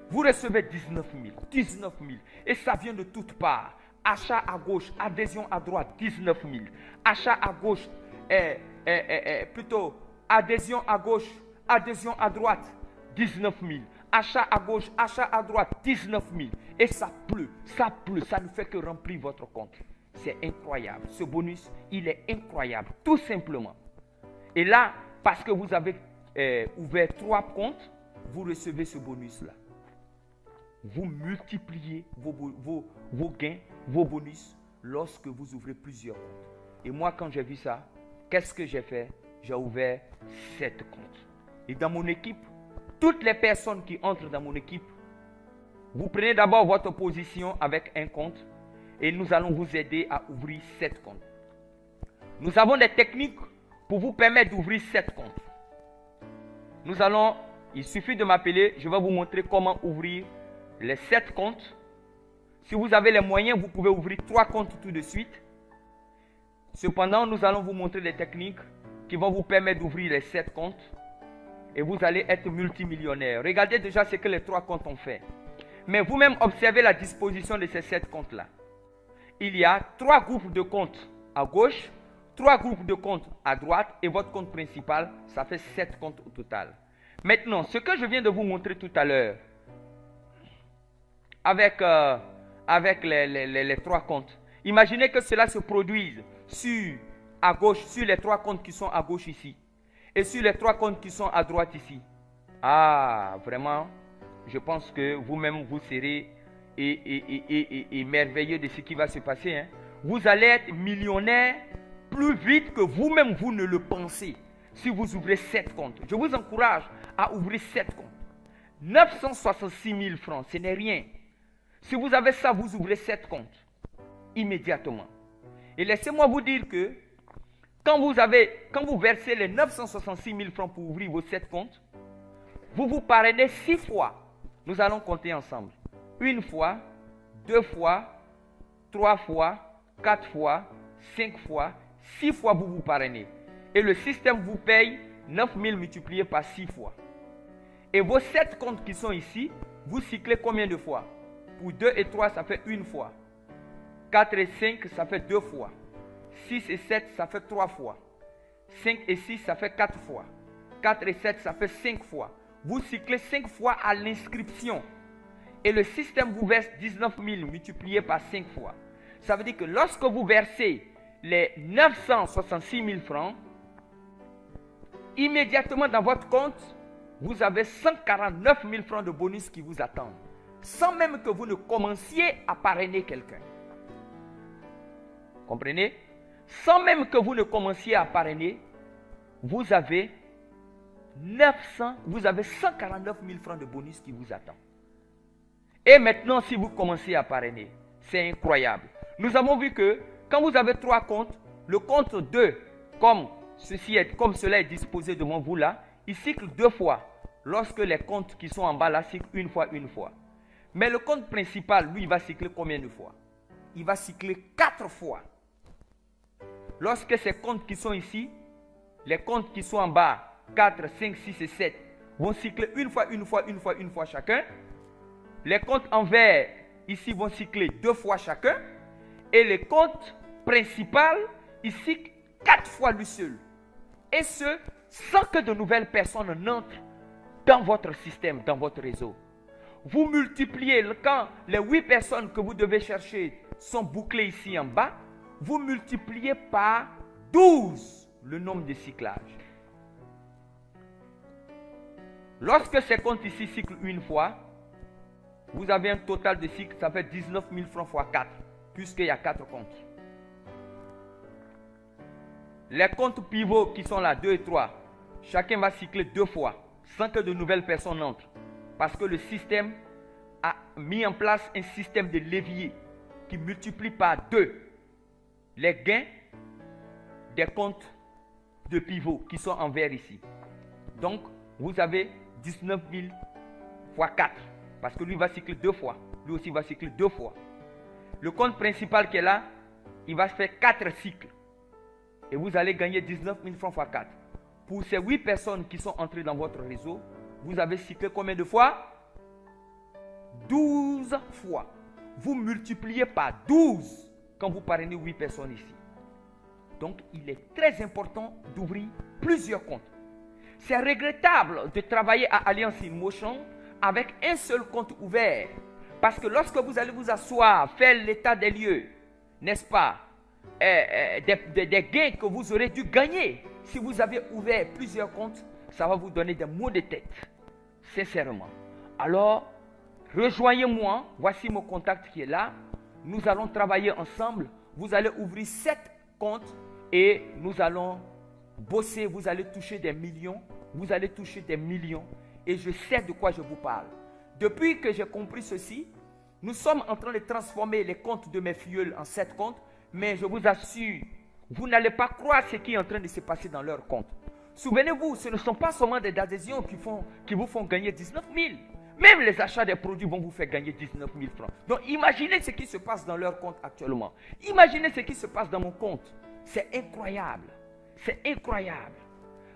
Vous recevez 19 000, 19 000. Et ça vient de toutes parts. Achat à gauche, adhésion à droite, 19 000. Achat à gauche, plutôt adhésion à gauche, adhésion à droite, 19 000. Achat à gauche, achat à droite, 19 000. Et ça pleut, ça ne fait que remplir votre compte. C'est incroyable. Ce bonus, il est incroyable, tout simplement. Et là, parce que vous avez ouvert 3 comptes, vous recevez ce bonus-là. Vous multipliez vos gains, vos bonus, lorsque vous ouvrez plusieurs comptes. Et moi, quand j'ai vu ça, qu'est-ce que j'ai fait? J'ai ouvert 7 comptes. Et dans mon équipe, toutes les personnes qui entrent dans mon équipe, vous prenez d'abord votre position avec un compte et nous allons vous aider à ouvrir 7 comptes. Nous avons des techniques pour vous permettre d'ouvrir 7 comptes. Il suffit de m'appeler, je vais vous montrer comment ouvrir les 7 comptes. Si vous avez les moyens, vous pouvez ouvrir 3 comptes tout de suite. Cependant, nous allons vous montrer des techniques qui vont vous permettre d'ouvrir les 7 comptes. Et vous allez être multimillionnaire. Regardez déjà ce que les 3 comptes ont fait. Mais vous-même observez la disposition de ces 7 comptes-là. Il y a 3 groupes de comptes à gauche, 3 groupes de comptes à droite et votre compte principal, ça fait 7 comptes au total. Maintenant, ce que je viens de vous montrer tout à l'heure, avec les 3 comptes, imaginez que cela se produise à gauche, sur les 3 comptes qui sont à gauche ici. Et sur les 3 comptes qui sont à droite ici. Ah, vraiment, je pense que vous-même, vous serez merveilleux de ce qui va se passer. Hein. Vous allez être millionnaire plus vite que vous-même, vous ne le pensez. Si vous ouvrez 7 comptes. Je vous encourage à ouvrir 7 comptes. 966 000 francs, ce n'est rien. Si vous avez ça, vous ouvrez 7 comptes. Immédiatement. Et laissez-moi vous dire que quand vous versez les 966 000 francs pour ouvrir vos 7 comptes, vous vous parrainez 6 fois. Nous allons compter ensemble. 1 fois, 2 fois, 3 fois, 4 fois, 5 fois, 6 fois vous vous parrainez. Et le système vous paye 9 000 multiplié par 6 fois. Et vos 7 comptes qui sont ici, vous cyclez combien de fois? Pour 2 et 3, ça fait 1 fois. 4 et 5, ça fait 2 fois. 6 et 7, ça fait 3 fois. 5 et 6, ça fait 4 fois. 4 et 7, ça fait 5 fois. Vous cyclez 5 fois à l'inscription. Et le système vous verse 19 000 multiplié par 5 fois. Ça veut dire que lorsque vous versez les 966 000 francs, immédiatement dans votre compte, vous avez 149 000 francs de bonus qui vous attendent, sans même que vous ne commenciez à parrainer quelqu'un. Comprenez? Sans même que vous ne commenciez à parrainer, vous avez 149 000 francs de bonus qui vous attendent. Et maintenant, si vous commencez à parrainer, c'est incroyable. Nous avons vu que quand vous avez 3 comptes, le compte 2, comme cela est disposé devant vous là, il cycle 2 fois. Lorsque les comptes qui sont en bas là cyclent une fois. Mais le compte principal, lui, il va cycler combien de fois? Il va cycler 4 fois. Lorsque ces comptes qui sont ici, les comptes qui sont en bas, 4, 5, 6 et 7, vont cycler une fois chacun. Les comptes en vert, ici, vont cycler 2 fois chacun. Et les comptes principaux, ils cyclent 4 fois lui seul. Et ce, sans que de nouvelles personnes n'entrent dans votre système, dans votre réseau. Vous multipliez, quand les 8 personnes que vous devez chercher sont bouclées ici en bas, vous multipliez par 12 le nombre de cyclages. Lorsque ces comptes ici cyclent une fois, vous avez un total de cycles, ça fait 19 000 francs fois 4, puisqu'il y a 4 comptes. Les comptes pivots qui sont là, 2 et 3, chacun va cycler 2 fois, sans que de nouvelles personnes entrent. Parce que le système a mis en place un système de levier qui multiplie par 2 les gains des comptes de pivot qui sont en vert ici. Donc, vous avez 19 000 fois 4. Parce que lui va cycler 2 fois. Lui aussi va cycler 2 fois. Le compte principal qui est là, il va faire 4 cycles. Et vous allez gagner 19 000 francs fois 4. Pour ces 8 personnes qui sont entrées dans votre réseau, vous avez cyclé combien de fois? 12 fois. Vous multipliez par 12 quand vous parrainez 8 personnes ici. Donc, il est très important d'ouvrir plusieurs comptes. C'est regrettable de travailler à Alliance InMotion avec un seul compte ouvert. Parce que lorsque vous allez vous asseoir, faire l'état des lieux, n'est-ce pas, des gains que vous aurez dû gagner, si vous avez ouvert plusieurs comptes, ça va vous donner des maux de tête. Sincèrement. Alors, rejoignez-moi. Voici mon contact qui est là. Nous allons travailler ensemble. Vous allez ouvrir 7 comptes et nous allons bosser. Vous allez toucher des millions. Vous allez toucher des millions. Et je sais de quoi je vous parle. Depuis que j'ai compris ceci, nous sommes en train de transformer les comptes de mes filleuls en 7 comptes. Mais je vous assure, vous n'allez pas croire ce qui est en train de se passer dans leurs comptes. Souvenez-vous, ce ne sont pas seulement des adhésions qui vous font gagner 19 000. Même les achats des produits vont vous faire gagner 19 000 francs. Donc imaginez ce qui se passe dans leur compte actuellement. Imaginez ce qui se passe dans mon compte. C'est incroyable. C'est incroyable.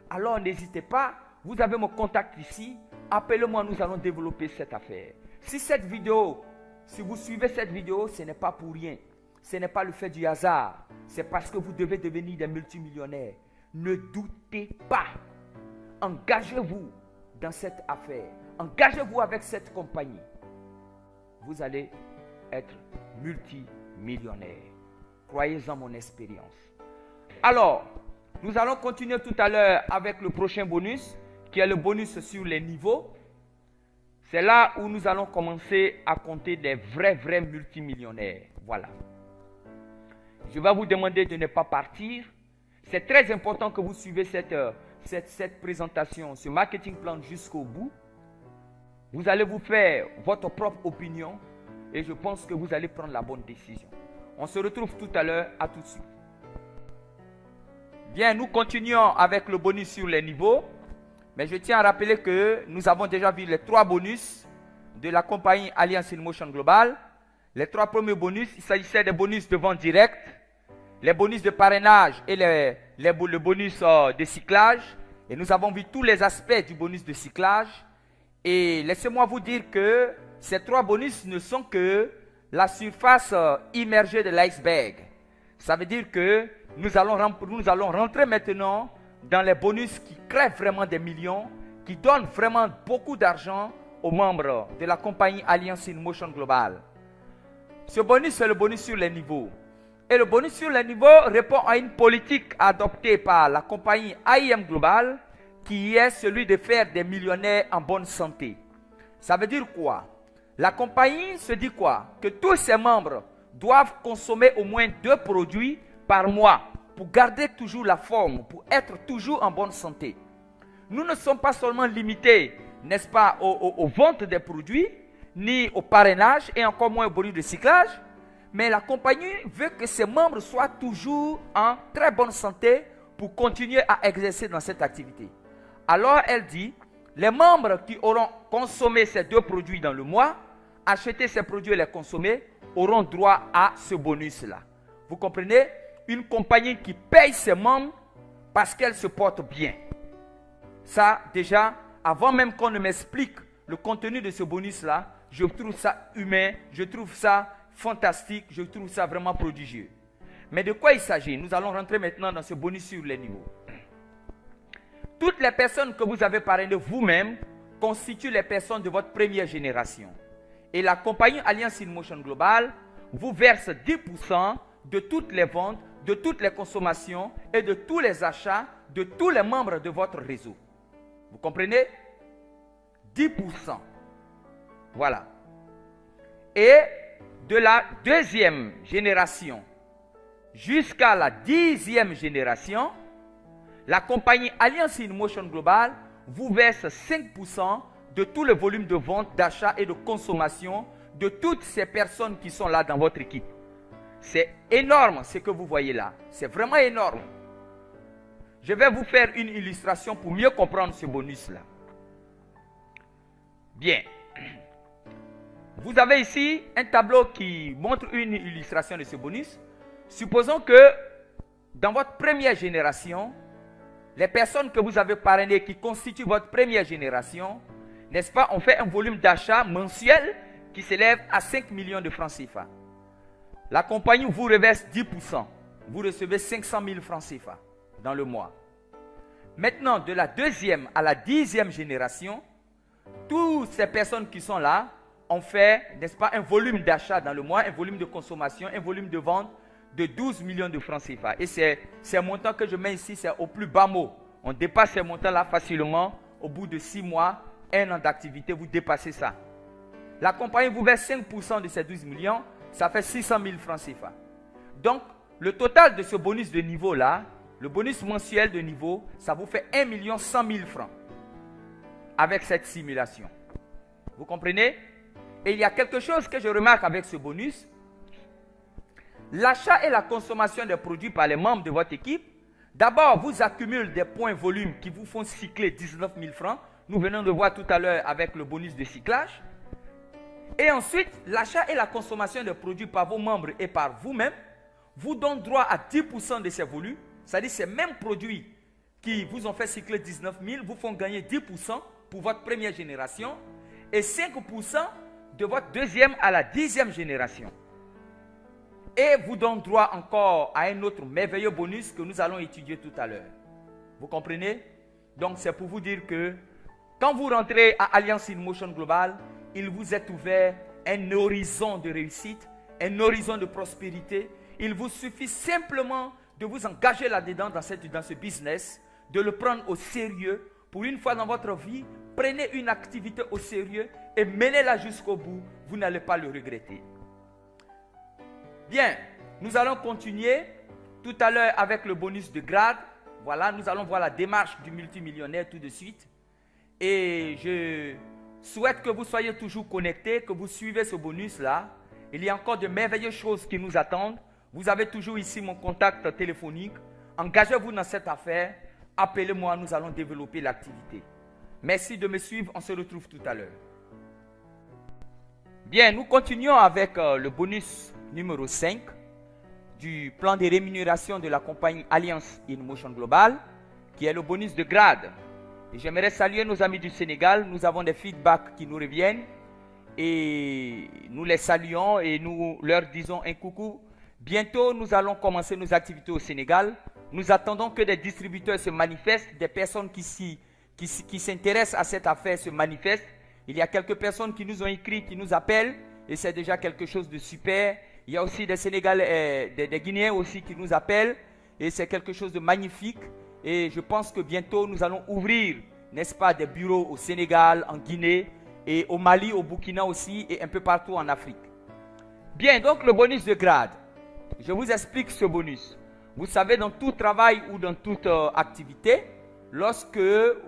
Alors n'hésitez pas, vous avez mon contact ici. Appelez-moi, nous allons développer cette affaire. Si vous suivez cette vidéo, ce n'est pas pour rien. Ce n'est pas le fait du hasard. C'est parce que vous devez devenir des multimillionnaires. Ne doutez pas. Engagez-vous dans cette affaire. Engagez-vous avec cette compagnie. Vous allez être multimillionnaire. Croyez en mon expérience. Alors, nous allons continuer tout à l'heure avec le prochain bonus, qui est le bonus sur les niveaux. C'est là où nous allons commencer à compter des vrais multimillionnaires. Voilà. Je vais vous demander de ne pas partir. C'est très important que vous suivez cette présentation, ce marketing plan jusqu'au bout. Vous allez vous faire votre propre opinion et je pense que vous allez prendre la bonne décision. On se retrouve tout à l'heure. À tout de suite. Bien, nous continuons avec le bonus sur les niveaux. Mais je tiens à rappeler que nous avons déjà vu les 3 bonus de la compagnie Alliance InMotion Global. Les 3 premiers bonus, il s'agissait des bonus de vente directe, les bonus de parrainage et le bonus de cyclage. Et nous avons vu tous les aspects du bonus de cyclage. Et laissez-moi vous dire que ces 3 bonus ne sont que la surface immergée de l'iceberg. Ça veut dire que nous allons rentrer maintenant dans les bonus qui créent vraiment des millions, qui donnent vraiment beaucoup d'argent aux membres de la compagnie Alliance InMotion Global. Ce bonus, c'est le bonus sur les niveaux. Et le bonus sur les niveaux répond à une politique adoptée par la compagnie AIM Global, qui est celui de faire des millionnaires en bonne santé. Ça veut dire quoi? La compagnie se dit quoi? Que tous ses membres doivent consommer au moins 2 produits par mois pour garder toujours la forme, pour être toujours en bonne santé. Nous ne sommes pas seulement limités, n'est-ce pas, aux ventes des produits, ni au parrainage et encore moins au bonus de cyclage, mais la compagnie veut que ses membres soient toujours en très bonne santé pour continuer à exercer dans cette activité. Alors elle dit, les membres qui auront consommé ces 2 produits dans le mois, acheté ces produits et les consommer, auront droit à ce bonus-là. Vous comprenez? Une compagnie qui paye ses membres parce qu'elle se porte bien. Ça, déjà, avant même qu'on ne m'explique le contenu de ce bonus-là, je trouve ça humain, je trouve ça fantastique, je trouve ça vraiment prodigieux. Mais de quoi il s'agit? Nous allons rentrer maintenant dans ce bonus sur les niveaux. Toutes les personnes que vous avez parrainées vous-même constituent les personnes de votre première génération. Et la compagnie Alliance InMotion Global vous verse 10% de toutes les ventes, de toutes les consommations et de tous les achats de tous les membres de votre réseau. Vous comprenez? 10%. Voilà. Et de la 2e génération jusqu'à la 10e génération, la compagnie Alliance InMotion Global vous verse 5% de tout le volume de vente, d'achat et de consommation de toutes ces personnes qui sont là dans votre équipe. C'est énorme ce que vous voyez là. C'est vraiment énorme. Je vais vous faire une illustration pour mieux comprendre ce bonus-là. Bien. Vous avez ici un tableau qui montre une illustration de ce bonus. Supposons que dans votre première génération, les personnes que vous avez parrainées qui constituent votre première génération, n'est-ce pas, on fait un volume d'achat mensuel qui s'élève à 5 millions de francs CFA. La compagnie vous reverse 10%. Vous recevez 500 000 francs CFA dans le mois. Maintenant, de la 2e à la 10e génération, toutes ces personnes qui sont là ont fait, n'est-ce pas, un volume d'achat dans le mois, un volume de consommation, un volume de vente de 12 millions de francs CFA. Et ces montants que je mets ici, c'est au plus bas mot. On dépasse ces montants-là facilement. Au bout de 6 mois, 1 an d'activité, vous dépassez ça. La compagnie vous verse 5% de ces 12 millions, ça fait 600 000 francs CFA. Donc, le total de ce bonus de niveau-là, le bonus mensuel de niveau, ça vous fait 1 100 000 francs avec cette simulation. Vous comprenez? Et il y a quelque chose que je remarque avec ce bonus. L'achat et la consommation des produits par les membres de votre équipe, d'abord, vous accumulez des points volume qui vous font cycler 19 000 francs. Nous venons de voir tout à l'heure avec le bonus de cyclage. Et ensuite, l'achat et la consommation des produits par vos membres et par vous-même vous donnent droit à 10% de ces volumes. C'est-à-dire ces mêmes produits qui vous ont fait cycler 19 000 vous font gagner 10% pour votre première génération et 5% de votre 2e à la 10e génération. Et vous donne droit encore à un autre merveilleux bonus que nous allons étudier tout à l'heure. Vous comprenez? Donc c'est pour vous dire que quand vous rentrez à Alliance InMotion Global, il vous est ouvert un horizon de réussite, un horizon de prospérité. Il vous suffit simplement de vous engager là-dedans dans ce business, de le prendre au sérieux. Pour une fois dans votre vie, prenez une activité au sérieux et menez-la jusqu'au bout. Vous n'allez pas le regretter. Bien, nous allons continuer tout à l'heure avec le bonus de grade. Voilà, nous allons voir la démarche du multimillionnaire tout de suite. Et je souhaite que vous soyez toujours connectés, que vous suivez ce bonus-là. Il y a encore de merveilleuses choses qui nous attendent. Vous avez toujours ici mon contact téléphonique. Engagez-vous dans cette affaire. Appelez-moi, nous allons développer l'activité. Merci de me suivre, on se retrouve tout à l'heure. Bien, nous continuons avec le bonus numéro 5 du plan de rémunération de la compagnie Alliance InMotion Global, qui est le bonus de grade. Et j'aimerais saluer nos amis du Sénégal. Nous avons des feedbacks qui nous reviennent et nous les saluons et nous leur disons un coucou. Bientôt, nous allons commencer nos activités au Sénégal. Nous attendons que des distributeurs se manifestent, des personnes qui s'intéressent à cette affaire se manifestent. Il y a quelques personnes qui nous ont écrit, qui nous appellent et c'est déjà quelque chose de super. Il y a aussi des Sénégalais, des Guinéens aussi qui nous appellent. Et c'est quelque chose de magnifique. Et je pense que bientôt nous allons ouvrir, n'est-ce pas, des bureaux au Sénégal, en Guinée, et au Mali, au Burkina aussi, et un peu partout en Afrique. Bien, donc le bonus de grade. Je vous explique ce bonus. Vous savez, dans tout travail ou dans toute activité, lorsque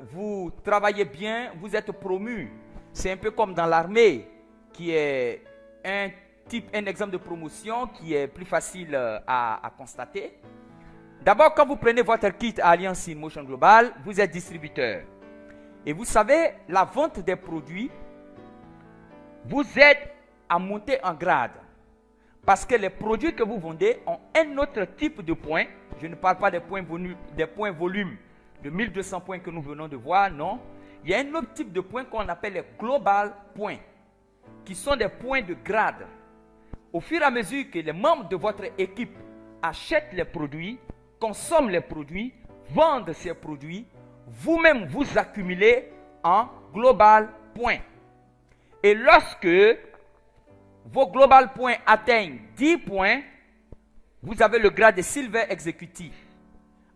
vous travaillez bien, vous êtes promu. C'est un peu comme dans l'armée, qui est un exemple de promotion qui est plus facile à constater. D'abord, quand vous prenez votre kit à Alliance InMotion Global, vous êtes distributeur. Et vous savez, la vente des produits vous aide à monter en grade. Parce que les produits que vous vendez ont un autre type de points. Je ne parle pas des points volume de 1200 points que nous venons de voir, non. Il y a un autre type de points qu'on appelle les global points, qui sont des points de grade. Au fur et à mesure que les membres de votre équipe achètent les produits, consomment les produits, vendent ces produits, vous-même vous accumulez en global points. Et lorsque vos global points atteignent 10 points, vous avez le grade de Silver Exécutif.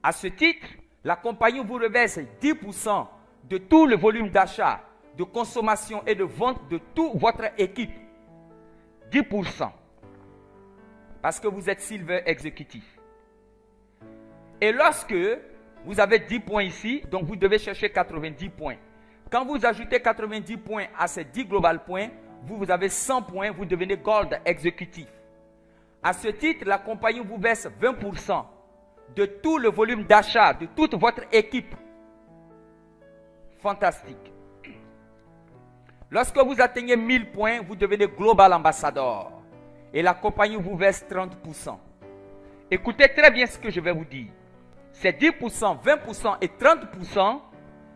À ce titre, la compagnie vous reverse 10% de tout le volume d'achat, de consommation et de vente de toute votre équipe. 10%. Parce que vous êtes Silver Exécutif. Et lorsque vous avez 10 points ici, donc vous devez chercher 90 points. Quand vous ajoutez 90 points à ces 10 global points, vous avez 100 points, vous devenez Gold Exécutif. À ce titre, la compagnie vous verse 20% de tout le volume d'achat de toute votre équipe. Fantastique. Lorsque vous atteignez 1000 points, vous devenez Global Ambassador. Et la compagnie vous verse 30%. Écoutez très bien ce que je vais vous dire. Ces 10%, 20% et 30%,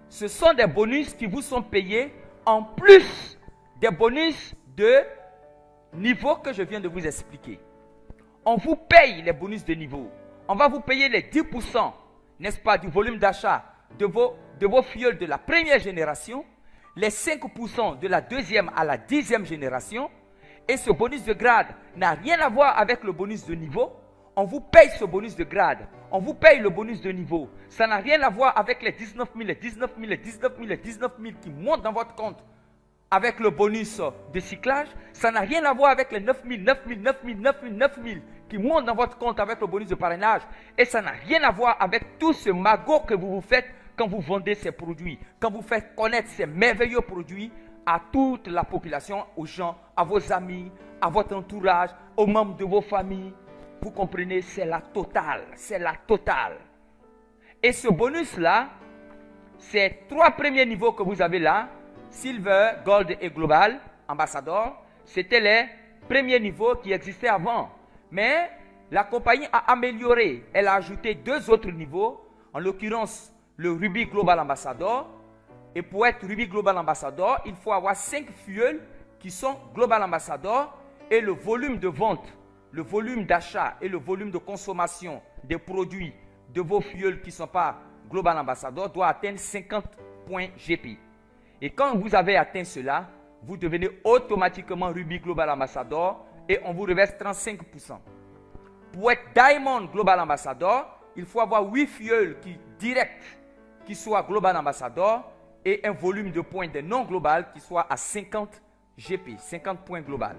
ce sont des bonus qui vous sont payés en plus des bonus de niveau que je viens de vous expliquer. On vous paye les bonus de niveau. On va vous payer les 10%, n'est-ce pas, du volume d'achat de vos filleuls de la première génération, les 5% de la deuxième à la 10e génération. Et ce bonus de grade n'a rien à voir avec le bonus de niveau. On vous paye ce bonus de grade. On vous paye le bonus de niveau. Ça n'a rien à voir avec les 19 000, les 19 000, les 19 000, les 19 000 qui montent dans votre compte avec le bonus de cyclage. Ça n'a rien à voir avec les 9 000, 9 000, 9 000, 9 000, 9 000 qui montent dans votre compte avec le bonus de parrainage. Et ça n'a rien à voir avec tout ce magot que vous faites quand vous vendez ces produits. Quand vous faites connaître ces merveilleux produits à toute la population, aux gens, à vos amis, à votre entourage, aux membres de vos familles. Vous comprenez, c'est la totale. C'est la totale. Et ce bonus-là, ces 3 premiers niveaux que vous avez là, Silver, Gold et Global, Ambassador, c'était les premiers niveaux qui existaient avant. Mais la compagnie a amélioré. Elle a ajouté 2 autres niveaux, en l'occurrence le Ruby Global Ambassador. Et pour être Ruby Global Ambassador, il faut avoir 5 filleuls qui sont Global Ambassador et le volume de vente, le volume d'achat et le volume de consommation des produits de vos filleuls qui ne sont pas Global Ambassador doit atteindre 50 points GP. Et quand vous avez atteint cela, vous devenez automatiquement Ruby Global Ambassador et on vous reverse 35%. Pour être Diamond Global Ambassador, il faut avoir 8 filleuls qui soient Global Ambassador et un volume de points de non global qui soit à 50 GP, 50 points global.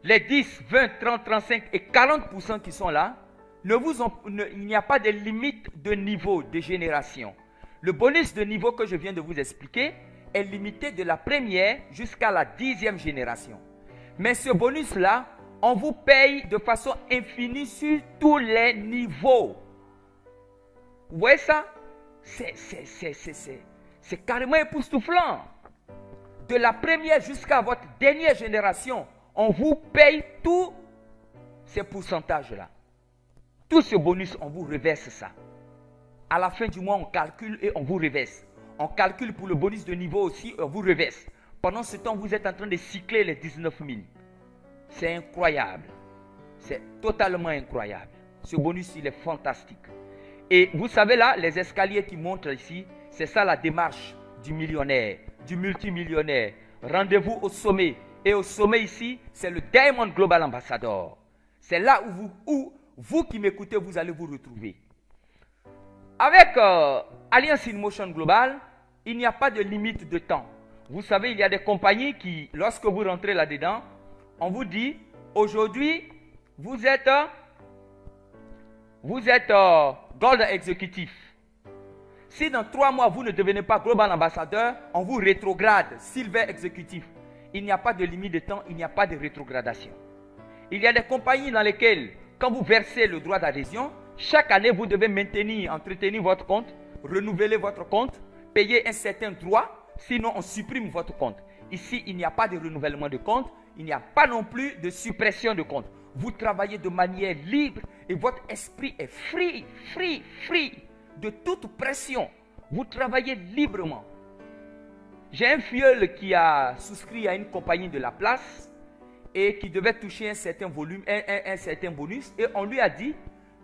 Les 10, 20, 30, 35 et 40% qui sont là, il n'y a pas de limite de niveau de génération. Le bonus de niveau que je viens de vous expliquer est limité de la première jusqu'à la 10e génération. Mais ce bonus-là, on vous paye de façon infinie sur tous les niveaux. Vous voyez ça? C'est carrément époustouflant. De la première jusqu'à votre dernière génération, on vous paye tous ces pourcentages-là. Tout ce bonus, on vous reverse ça. À la fin du mois, on calcule et on vous reverse. On calcule pour le bonus de niveau aussi, on vous reverse. Pendant ce temps, vous êtes en train de cycler les 19 000. C'est incroyable. C'est totalement incroyable. Ce bonus, il est fantastique. Et vous savez là, les escaliers qui montent ici, c'est ça la démarche du millionnaire, du multimillionnaire. Rendez-vous au sommet. Et au sommet ici, c'est le Diamond Global Ambassador. C'est là où vous qui m'écoutez, vous allez vous retrouver. Avec Alliance in Motion Global, il n'y a pas de limite de temps. Vous savez, il y a des compagnies qui, lorsque vous rentrez là-dedans, on vous dit, aujourd'hui, vous êtes Gold Executive. Si dans 3 mois, vous ne devenez pas Global Ambassadeur, on vous rétrograde Silver Executive. Il n'y a pas de limite de temps, il n'y a pas de rétrogradation. Il y a des compagnies dans lesquelles, quand vous versez le droit d'adhésion, chaque année, vous devez entretenir votre compte, renouveler votre compte, payer un certain droit, sinon on supprime votre compte. Ici, il n'y a pas de renouvellement de compte, il n'y a pas non plus de suppression de compte. Vous travaillez de manière libre et votre esprit est free de toute pression. Vous travaillez librement. J'ai un filleul qui a souscrit à une compagnie de la place et qui devait toucher un certain volume, un certain bonus. Et on lui a dit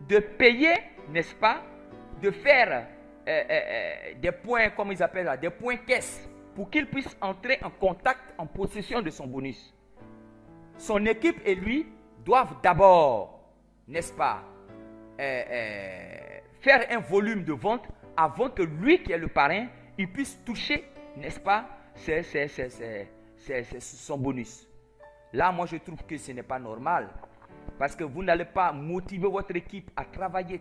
de payer, n'est-ce pas, de faire des points, comme ils appellent ça, des points caisse, pour qu'il puisse entrer en contact, en possession de son bonus. Son équipe et lui doivent d'abord, n'est-ce pas, faire un volume de vente avant que lui, qui est le parrain, il puisse toucher, n'est-ce pas, son bonus. Là, moi, je trouve que ce n'est pas normal. Parce que vous n'allez pas motiver votre équipe à travailler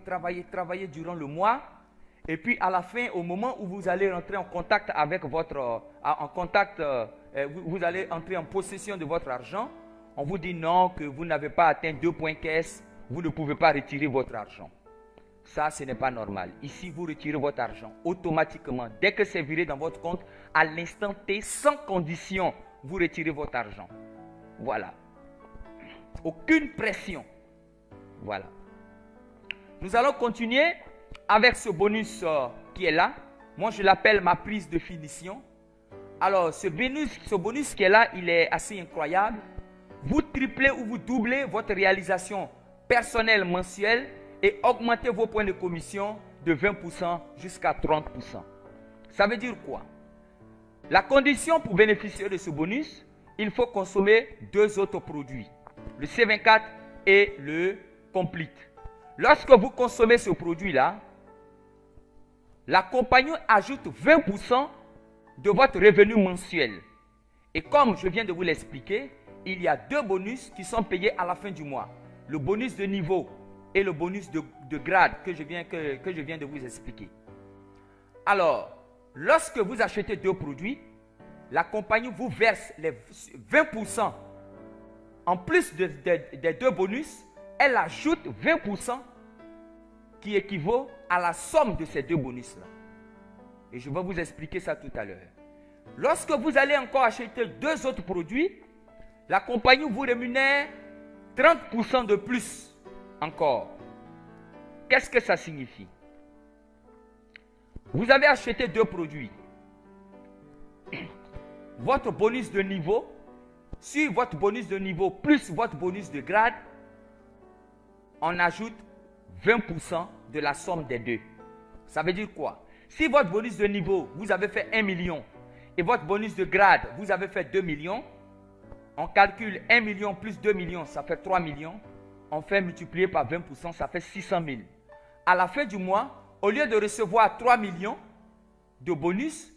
durant le mois. Et puis, à la fin, au moment où vous allez rentrer en contact avec vous allez entrer en possession de votre argent, on vous dit non, que vous n'avez pas atteint 2 points caisse, vous ne pouvez pas retirer votre argent. Ça, ce n'est pas normal. Ici, vous retirez votre argent automatiquement. Dès que c'est viré dans votre compte, à l'instant T, sans condition, vous retirez votre argent. Voilà. Aucune pression. Voilà. Nous allons continuer avec ce bonus qui est là. Moi, je l'appelle ma prise de finition. Alors, ce bonus qui est là, il est assez incroyable. Vous triplez ou vous doublez votre réalisation personnelle mensuelle et augmentez vos points de commission de 20% jusqu'à 30%. Ça veut dire quoi? La condition pour bénéficier de ce bonus, il faut consommer 2 autres produits, le C24 et le Complete. Lorsque vous consommez ce produit-là, la compagnie ajoute 20% de votre revenu mensuel. Et comme je viens de vous l'expliquer, il y a 2 bonus qui sont payés à la fin du mois. Le bonus de niveau et le bonus de grade que je viens de vous expliquer. Alors, lorsque vous achetez 2 produits, la compagnie vous verse les 20%. En plus des 2 bonus, elle ajoute 20% qui équivaut à la somme de ces 2 bonus-là. Et je vais vous expliquer ça tout à l'heure. Lorsque vous allez encore acheter 2 autres produits, la compagnie vous rémunère 30% de plus encore. Qu'est-ce que ça signifie? Vous avez acheté 2 produits. Votre bonus de niveau, sur votre bonus de niveau plus votre bonus de grade, on ajoute 20% de la somme des 2. Ça veut dire quoi? Si votre bonus de niveau, vous avez fait 1 million et votre bonus de grade, vous avez fait 2 millions, on calcule 1 million plus 2 millions, ça fait 3 millions. On fait multiplier par 20%, ça fait 600 000. À la fin du mois, au lieu de recevoir 3 millions de bonus,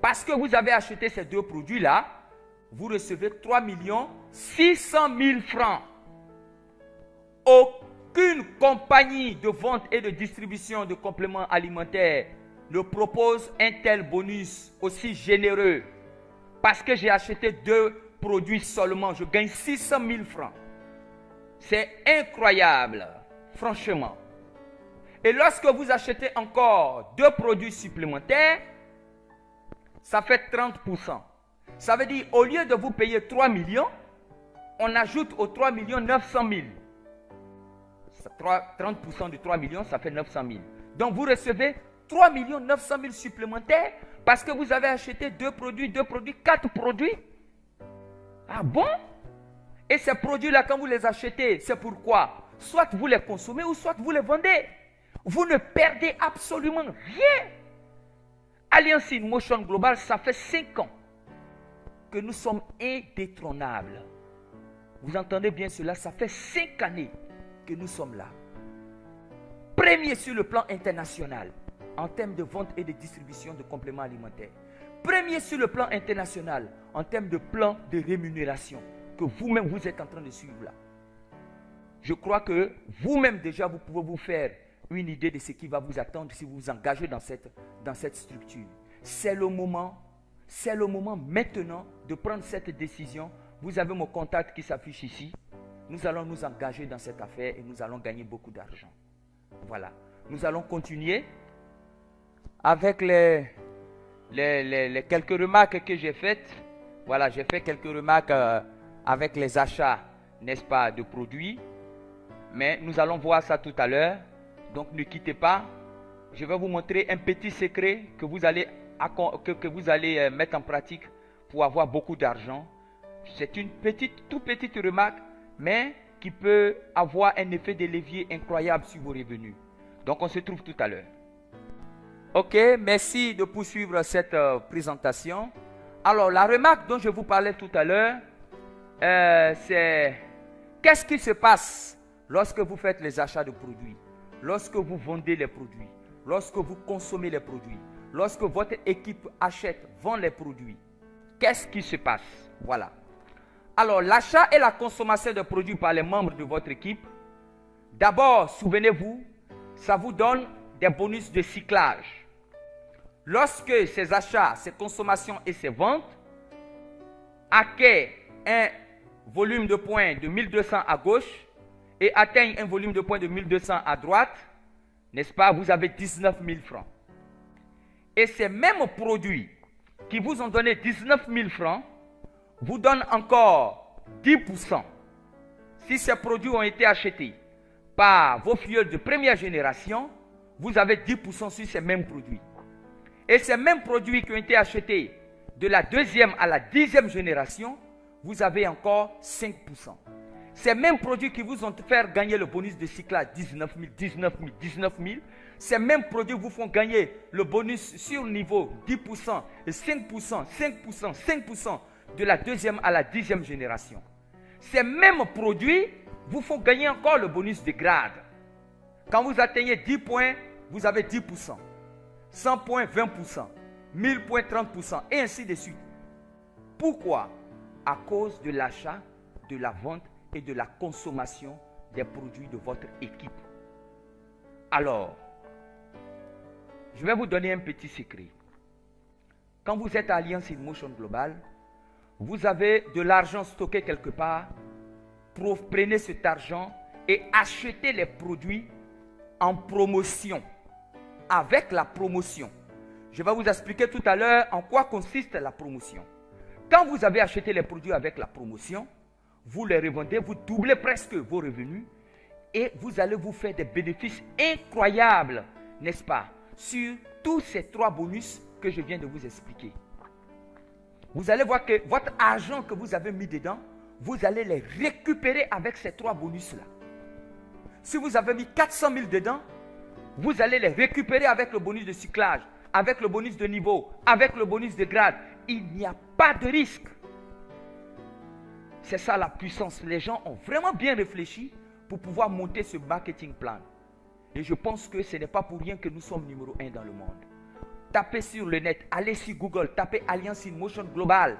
parce que vous avez acheté ces 2 produits-là, vous recevez 3 600 000 francs. Aucune compagnie de vente et de distribution de compléments alimentaires ne propose un tel bonus aussi généreux. Parce que j'ai acheté 2 produits seulement, je gagne 600 000 francs. C'est incroyable, franchement. Et lorsque vous achetez encore 2 produits supplémentaires, ça fait 30%. Ça veut dire, au lieu de vous payer 3 millions, on ajoute aux 3 millions 900 000. 30% de 3 millions, ça fait 900 000. Donc, vous recevez 3 900 000 supplémentaires parce que vous avez acheté 2 produits, 4 produits. Ah bon? Et ces produits-là, quand vous les achetez, c'est pourquoi? Soit vous les consommez ou soit vous les vendez. Vous ne perdez absolument rien. Alliance in Motion Global, ça fait 5 ans. que nous sommes indétrônables. Vous entendez bien cela, ça fait 5 années que nous sommes là. Premier sur le plan international, en termes de vente et de distribution de compléments alimentaires. Premier sur le plan international, en termes de plan de rémunération, que vous-même vous êtes en train de suivre là. Je crois que vous-même déjà, vous pouvez vous faire une idée de ce qui va vous attendre si vous vous engagez dans cette structure. C'est le moment maintenant de prendre cette décision. Vous avez mon contact qui s'affiche ici. Nous allons nous engager dans cette affaire et nous allons gagner beaucoup d'argent. Voilà. Nous allons continuer avec les quelques remarques que j'ai faites. Voilà, j'ai fait quelques remarques avec les achats, n'est-ce pas, de produits. Mais nous allons voir ça tout à l'heure. Donc ne quittez pas. Je vais vous montrer un petit secret que vous allez mettre en pratique pour avoir beaucoup d'argent. C'est une toute petite remarque, mais qui peut avoir un effet de levier incroyable sur vos revenus. Donc on se trouve tout à l'heure. Ok, merci de poursuivre cette présentation. Alors la remarque dont je vous parlais tout à l'heure, c'est qu'est-ce qui se passe lorsque vous faites les achats de produits, lorsque vous vendez les produits, lorsque vous consommez les produits, lorsque votre équipe achète, vend les produits. Qu'est-ce qui se passe? Voilà. Alors, l'achat et la consommation de produits par les membres de votre équipe, d'abord, souvenez-vous, ça vous donne des bonus de cyclage. Lorsque ces achats, ces consommations et ces ventes acquièrent un volume de points de 1200 à gauche et atteignent un volume de points de 1200 à droite, n'est-ce pas, vous avez 19 000 francs. Et ces mêmes produits qui vous ont donné 19 000 francs, vous donne encore 10%. Si ces produits ont été achetés par vos filleuls de première génération, vous avez 10% sur ces mêmes produits. Et ces mêmes produits qui ont été achetés de la deuxième à la 10e génération, vous avez encore 5%. Ces mêmes produits qui vous ont fait gagner le bonus de cyclage 19 000, ces mêmes produits vous font gagner le bonus sur niveau 10% et 5% de la deuxième à la 10e génération. Ces mêmes produits vous font gagner encore le bonus de grade. Quand vous atteignez 10 points, vous avez 10%. 100 points, 20%. 1000 points, 30%. Et ainsi de suite. Pourquoi? À cause de l'achat, de la vente et de la consommation des produits de votre équipe. Alors, je vais vous donner un petit secret. Quand vous êtes à Alliance in Motion Global, vous avez de l'argent stocké quelque part. Prenez cet argent et achetez les produits en promotion. Avec la promotion. Je vais vous expliquer tout à l'heure en quoi consiste la promotion. Quand vous avez acheté les produits avec la promotion, vous les revendez, vous doublez presque vos revenus et vous allez vous faire des bénéfices incroyables, n'est-ce pas, sur tous ces 3 bonus que je viens de vous expliquer. Vous allez voir que votre argent que vous avez mis dedans, vous allez les récupérer avec ces 3 bonus-là. Si vous avez mis 400 000 dedans, vous allez les récupérer avec le bonus de cyclage, avec le bonus de niveau, avec le bonus de grade. Il n'y a pas de risque. C'est ça la puissance. Les gens ont vraiment bien réfléchi pour pouvoir monter ce marketing plan. Et je pense que ce n'est pas pour rien que nous sommes numéro 1 dans le monde. Tapez sur le net, allez sur Google, tapez Alliance in Motion Global.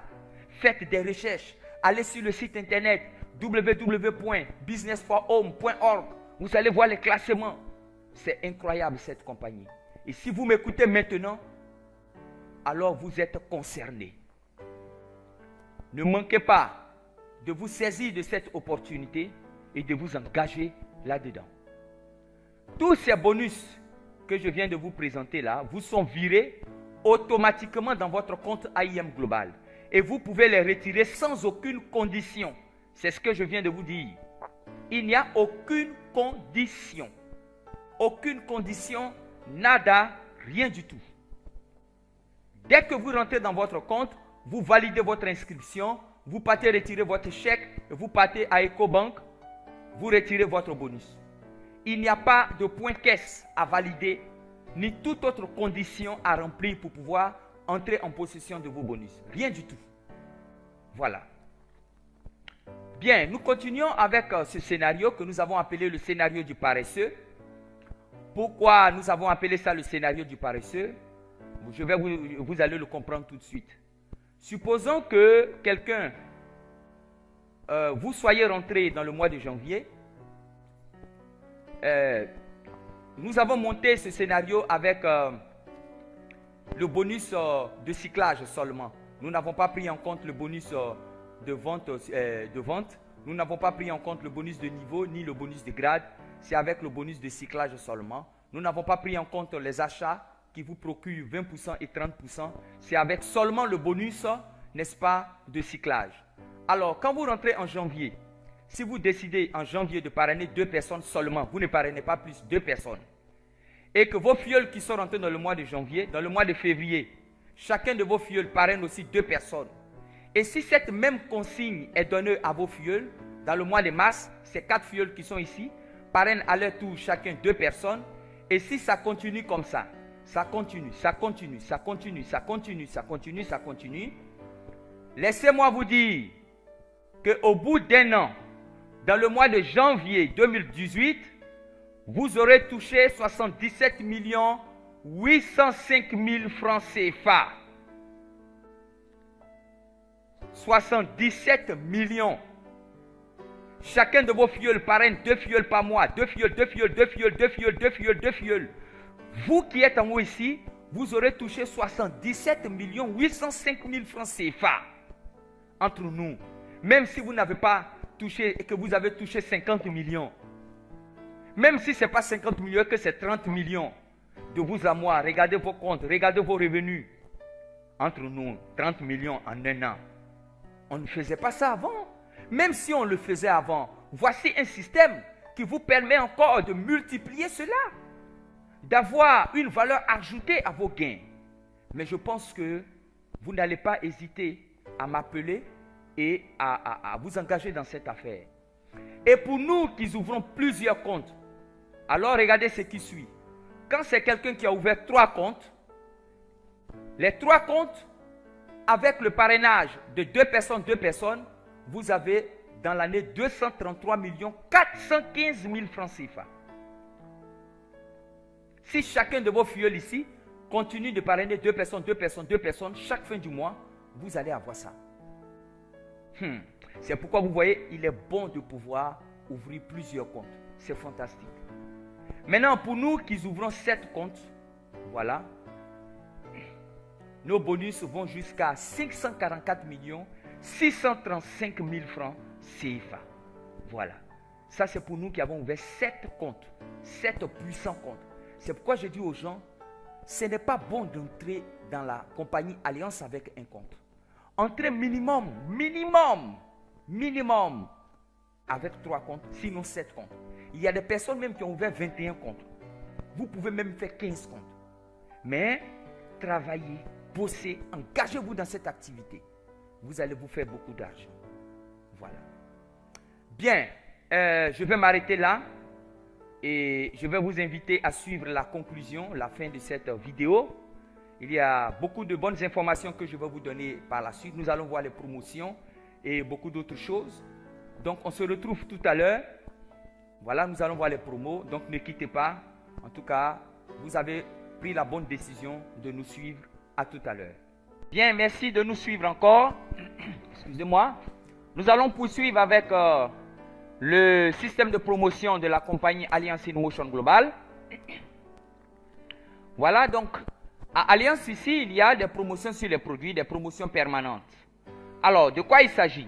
Faites des recherches. Allez sur le site internet www.businessforhome.org. Vous allez voir les classements. C'est incroyable cette compagnie. Et si vous m'écoutez maintenant, alors vous êtes concerné. Ne manquez pas de vous saisir de cette opportunité et de vous engager là-dedans. Tous ces bonus que je viens de vous présenter là, vous sont virés automatiquement dans votre compte AIM Global. Et vous pouvez les retirer sans aucune condition. C'est ce que je viens de vous dire. Il n'y a aucune condition. Aucune condition, nada, rien du tout. Dès que vous rentrez dans votre compte, vous validez votre inscription, vous partez retirer votre chèque, vous partez à EcoBank, vous retirez votre bonus. Il n'y a pas de point caisse à valider, ni toute autre condition à remplir pour pouvoir entrer en possession de vos bonus. Rien du tout. Voilà. Bien, nous continuons avec ce scénario que nous avons appelé le scénario du paresseux. Pourquoi nous avons appelé ça le scénario du paresseux? Vous allez le comprendre tout de suite. Supposons que quelqu'un, vous soyez rentré dans le mois de janvier. Nous avons monté ce scénario avec le bonus de cyclage seulement. Nous n'avons pas pris en compte le bonus de vente. Nous n'avons pas pris en compte le bonus de niveau ni le bonus de grade. C'est avec le bonus de cyclage seulement. Nous n'avons pas pris en compte les achats qui vous procurent 20% et 30%. C'est avec seulement le bonus, n'est-ce pas, de cyclage. Alors, quand vous rentrez en janvier, si vous décidez en janvier de parrainer 2 personnes seulement, vous ne parrainez pas plus 2 personnes. Et que vos filleuls qui sont rentrés dans le mois de janvier, dans le mois de février, chacun de vos filleuls parraine aussi 2 personnes. Et si cette même consigne est donnée à vos filleuls, dans le mois de mars, ces 4 filleuls qui sont ici, parrainent à leur tour chacun 2 personnes. Et si ça continue comme ça, ça continue, ça continue, ça continue, ça continue, ça continue, ça continue. Laissez-moi vous dire qu'au bout d'un an, dans le mois de janvier 2018, vous aurez touché 77 805 000 francs CFA. 77 millions. Chacun de vos filleuls parraine 2 filleuls par mois. 2 filleuls, 2 filleuls, 2 filleuls, 2 filleuls, 2 filleuls, 2 filleuls. Vous qui êtes en haut ici, vous aurez touché 77 805 000 francs CFA. Entre nous. Même si vous n'avez pas touché et que vous avez touché 50 millions. Même si ce n'est pas 50 millions, que c'est 30 millions. De vous à moi, regardez vos comptes, regardez vos revenus. Entre nous, 30 millions en un an. On ne faisait pas ça avant. Même si on le faisait avant, voici un système qui vous permet encore de multiplier cela. D'avoir une valeur ajoutée à vos gains. Mais je pense que vous n'allez pas hésiter à m'appeler et à vous engager dans cette affaire. Et pour nous qui ouvrons plusieurs comptes, alors regardez ce qui suit. Quand c'est quelqu'un qui a ouvert 3 comptes, les 3 comptes, avec le parrainage de 2 personnes, vous avez dans l'année 233 415 000 francs CFA. Si chacun de vos filleuls ici continue de parrainer 2 personnes, chaque fin du mois, vous allez avoir ça. C'est pourquoi vous voyez, il est bon de pouvoir ouvrir plusieurs comptes. C'est fantastique. Maintenant, pour nous qui ouvrons 7 comptes, voilà, nos bonus vont jusqu'à 544 635 000 francs CFA. Voilà. Ça, c'est pour nous qui avons ouvert 7 comptes. 7 puissants comptes. C'est pourquoi je dis aux gens, ce n'est pas bon d'entrer dans la compagnie Alliance avec un compte. Entrez minimum, avec 3 comptes, sinon 7 comptes. Il y a des personnes même qui ont ouvert 21 comptes. Vous pouvez même faire 15 comptes. Mais travaillez, bossez, engagez-vous dans cette activité. Vous allez vous faire beaucoup d'argent. Voilà. Bien, je vais m'arrêter là. Et je vais vous inviter à suivre la conclusion, la fin de cette vidéo. Il y a beaucoup de bonnes informations que je vais vous donner par la suite. Nous allons voir les promotions et beaucoup d'autres choses. Donc, on se retrouve tout à l'heure. Voilà, nous allons voir les promos. Donc, ne quittez pas. En tout cas, vous avez pris la bonne décision de nous suivre. À tout à l'heure. Bien, merci de nous suivre encore. Excusez-moi. Nous allons poursuivre avec le système de promotion de la compagnie Alliance InMotion Global. Voilà, donc, à Alliance ici, il y a des promotions sur les produits, des promotions permanentes. Alors, de quoi il s'agit?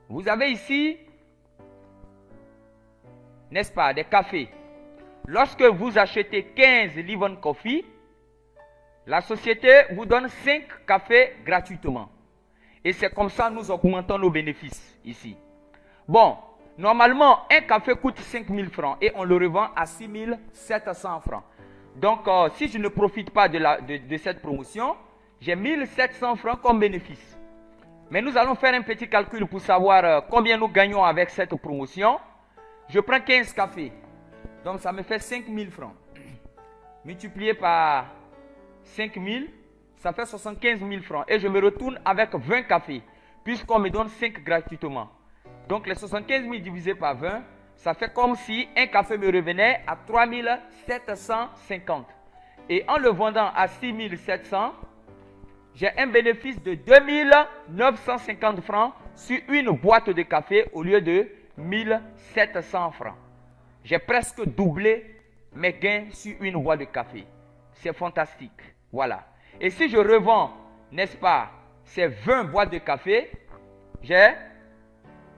Vous avez ici, n'est-ce pas, des cafés. Lorsque vous achetez 15 Livon Coffee, la société vous donne 5 cafés gratuitement. Et c'est comme ça que nous augmentons nos bénéfices ici. Bon, normalement, un café coûte 5 000 francs et on le revend à 6 700 francs. Donc, si je ne profite pas de cette promotion, j'ai 1 700 francs comme bénéfice. Mais nous allons faire un petit calcul pour savoir combien nous gagnons avec cette promotion. Je prends 15 cafés. Donc, ça me fait 5 000 francs. Multiplié par 5 000, ça fait 75 000 francs. Et je me retourne avec 20 cafés. puisqu'on me donne 5 gratuitement. Donc les 75 000 divisé par 20, ça fait comme si un café me revenait à 3 750. Et en le vendant à 6 700, j'ai un bénéfice de 2 950 francs sur une boîte de café au lieu de 1 700 francs. J'ai presque doublé mes gains sur une boîte de café. C'est fantastique. Voilà. Et si je revends, n'est-ce pas, ces 20 boîtes de café, j'ai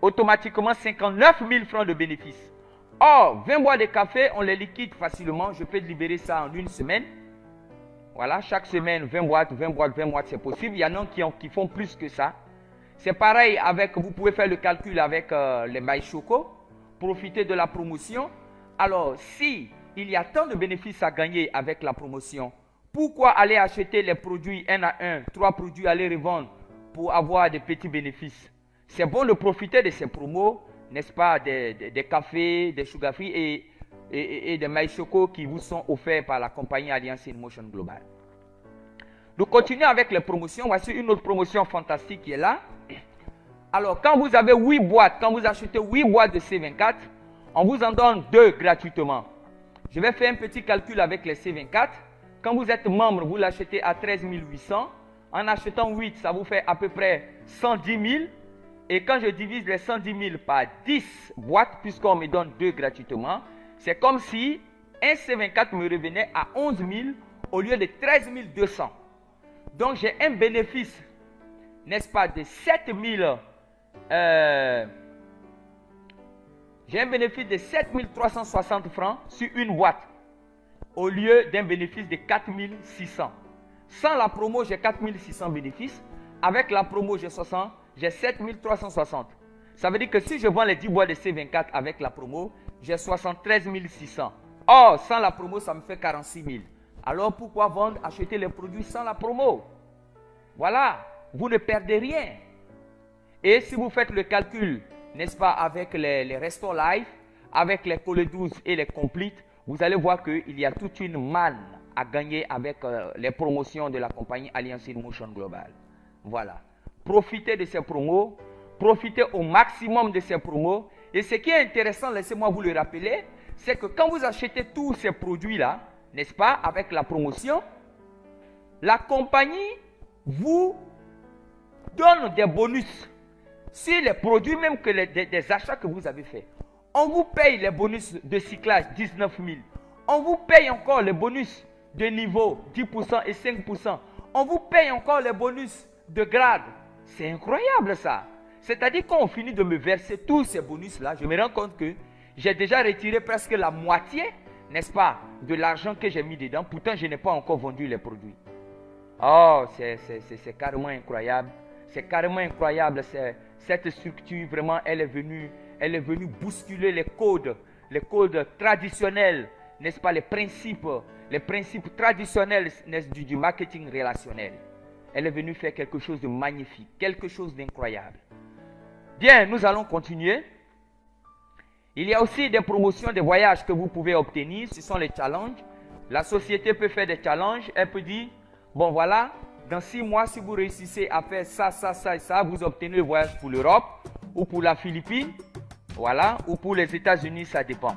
automatiquement 59 000 francs de bénéfices. Or, 20 boîtes de café, on les liquide facilement. Je peux libérer ça en une semaine. Voilà, chaque semaine, 20 boîtes, 20 boîtes, 20 boîtes, c'est possible. Il y en a qui font plus que ça. C'est pareil avec, vous pouvez faire le calcul avec les mailles choco. Profiter de la promotion. Alors, si il y a tant de bénéfices à gagner avec la promotion, pourquoi aller acheter les produits 1 à 1, 3 produits, aller revendre pour avoir des petits bénéfices? C'est bon de profiter de ces promos, n'est-ce pas, des cafés, des sugar free et des maïs choco qui vous sont offerts par la compagnie Alliance InMotion Global. Nous continuons avec les promotions. Voici une autre promotion fantastique qui est là. Alors, quand vous avez 8 boîtes, quand vous achetez 8 boîtes de C24, on vous en donne 2 gratuitement. Je vais faire un petit calcul avec les C24. Quand vous êtes membre, vous l'achetez à 13 800. En achetant 8, ça vous fait à peu près 110 000. Et quand je divise les 110 000 par 10 boîtes, puisqu'on me donne 2 gratuitement, c'est comme si un C24 me revenait à 11 000 au lieu de 13 200. Donc j'ai un bénéfice, n'est-ce pas, de 7 000. J'ai un bénéfice de 7 360 francs sur une boîte au lieu d'un bénéfice de 4 600. Sans la promo, j'ai 4 600 bénéfices. Avec la promo, j'ai 7 360. Ça veut dire que si je vends les 10 boîtes de C24 avec la promo, j'ai 73 600. Or, sans la promo, ça me fait 46 000. Alors, pourquoi vendre, acheter les produits sans la promo? Voilà, vous ne perdez rien. Et si vous faites le calcul, n'est-ce pas, avec les Restaurant Life, avec les Colle 12 et les Complete, vous allez voir qu'il y a toute une manne à gagner avec les promotions de la compagnie Alliance InMotion Global. Voilà. Profitez de ces promos, profitez au maximum de ces promos. Et ce qui est intéressant, laissez-moi vous le rappeler, c'est que quand vous achetez tous ces produits-là, n'est-ce pas, avec la promotion, la compagnie vous donne des bonus sur les produits, même que des achats que vous avez faits. On vous paye les bonus de cyclage 19 000. On vous paye encore les bonus de niveau 10% et 5%. On vous paye encore les bonus de grade. C'est incroyable ça. C'est-à-dire qu'on finit de me verser tous ces bonus-là, je me rends compte que j'ai déjà retiré presque la moitié, n'est-ce pas, de l'argent que j'ai mis dedans. Pourtant, je n'ai pas encore vendu les produits. Oh, c'est carrément incroyable. C'est carrément incroyable. Cette structure, vraiment, elle est venue bousculer les codes traditionnels, n'est-ce pas, les principes traditionnels du marketing relationnel. Elle est venue faire quelque chose de magnifique, quelque chose d'incroyable. Bien, nous allons continuer. Il y a aussi des promotions de voyages que vous pouvez obtenir. Ce sont les challenges. La société peut faire des challenges. Elle peut dire, bon voilà, dans 6 mois, si vous réussissez à faire ça, ça, ça et ça, vous obtenez le voyage pour l'Europe ou pour la Philippine, voilà, ou pour les États-Unis, ça dépend.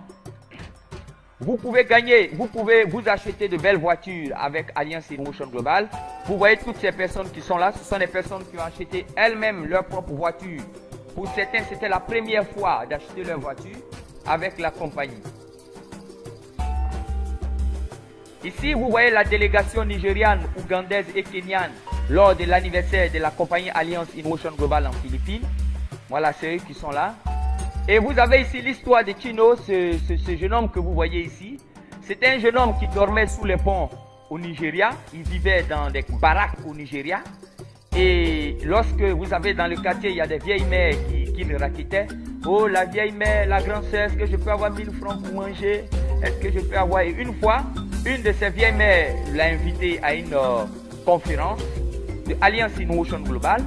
Vous pouvez gagner, vous pouvez vous acheter de belles voitures avec Alliance InMotion Global. Vous voyez toutes ces personnes qui sont là, ce sont des personnes qui ont acheté elles-mêmes leur propre voiture. Pour certains, c'était la première fois d'acheter leur voiture avec la compagnie. Ici, vous voyez la délégation nigériane, ougandaise et kenyane lors de l'anniversaire de la compagnie Alliance InMotion Global en Philippines. Voilà, c'est eux qui sont là. Et vous avez ici l'histoire de Chino, ce jeune homme que vous voyez ici. C'était un jeune homme qui dormait sous les ponts au Nigeria. Il vivait dans des baraques au Nigeria. Et lorsque vous avez dans le quartier, il y a des vieilles mères qui le raquetaient. Oh, la vieille mère, la grande sœur, est-ce que je peux avoir 1000 francs pour manger? Est-ce que je peux avoir... Et une fois, une de ces vieilles mères l'a invité à une conférence de Alliance InMotion Global.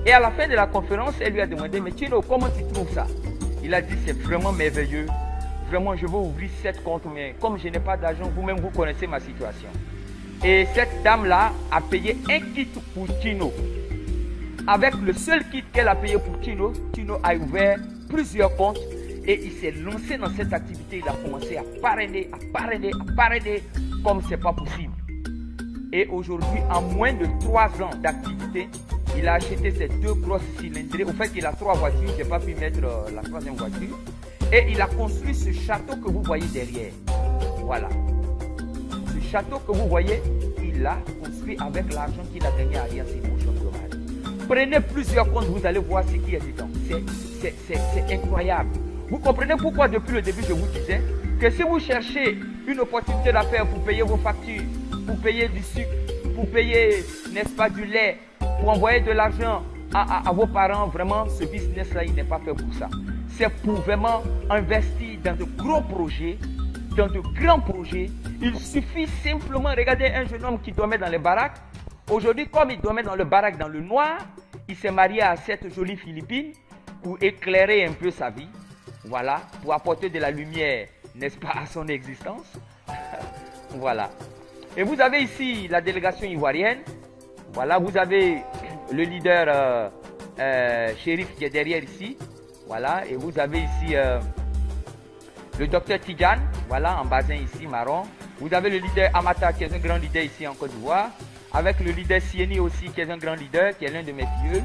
Et à la fin de la conférence, elle lui a demandé, mais Chino, comment tu trouves ça? Il a dit, c'est vraiment merveilleux. Vraiment, je veux ouvrir 7 comptes, mais comme je n'ai pas d'argent, vous-même, vous connaissez ma situation. Et cette dame-là a payé un kit pour Chino. avec le seul kit qu'elle a payé pour Tino, Tino a ouvert plusieurs comptes et il s'est lancé dans cette activité. Il a commencé à parrainer comme c'est pas possible. Et aujourd'hui, en moins de 3 ans d'activité, il a acheté ces 2 grosses cylindrées. Au fait, il a 3 voitures, je n'ai pas pu mettre la 3e voiture. Et il a construit ce château que vous voyez derrière. Voilà. Ce château que vous voyez, il l'a construit avec l'argent qu'il a gagné à Alliance Emotion Global. Prenez plusieurs comptes, vous allez voir ce qu'il y a dedans. C'est incroyable. Vous comprenez pourquoi depuis le début je vous disais que si vous cherchez une opportunité d'affaires pour payer vos factures, pour payer du sucre, pour payer, n'est-ce pas, du lait, pour envoyer de l'argent à vos parents, vraiment, ce business-là, il n'est pas fait pour ça. C'est pour vraiment investir dans de gros projets, dans de grands projets. Il suffit simplement, regardez un jeune homme qui dormait dans les baraques. Aujourd'hui, comme il dormait dans le baraque dans le noir, il s'est marié à cette jolie Philippine pour éclairer un peu sa vie. Voilà, pour apporter de la lumière, n'est-ce pas, à son existence. Voilà. Et vous avez ici la délégation ivoirienne. Voilà, vous avez le leader Chérif qui est derrière ici. Voilà, et vous avez ici le docteur Tidjane, voilà, en basin ici, marron. Vous avez le leader Amata qui est un grand leader ici en Côte d'Ivoire. Avec le leader Sieni aussi qui est un grand leader, qui est l'un de mes filleuls.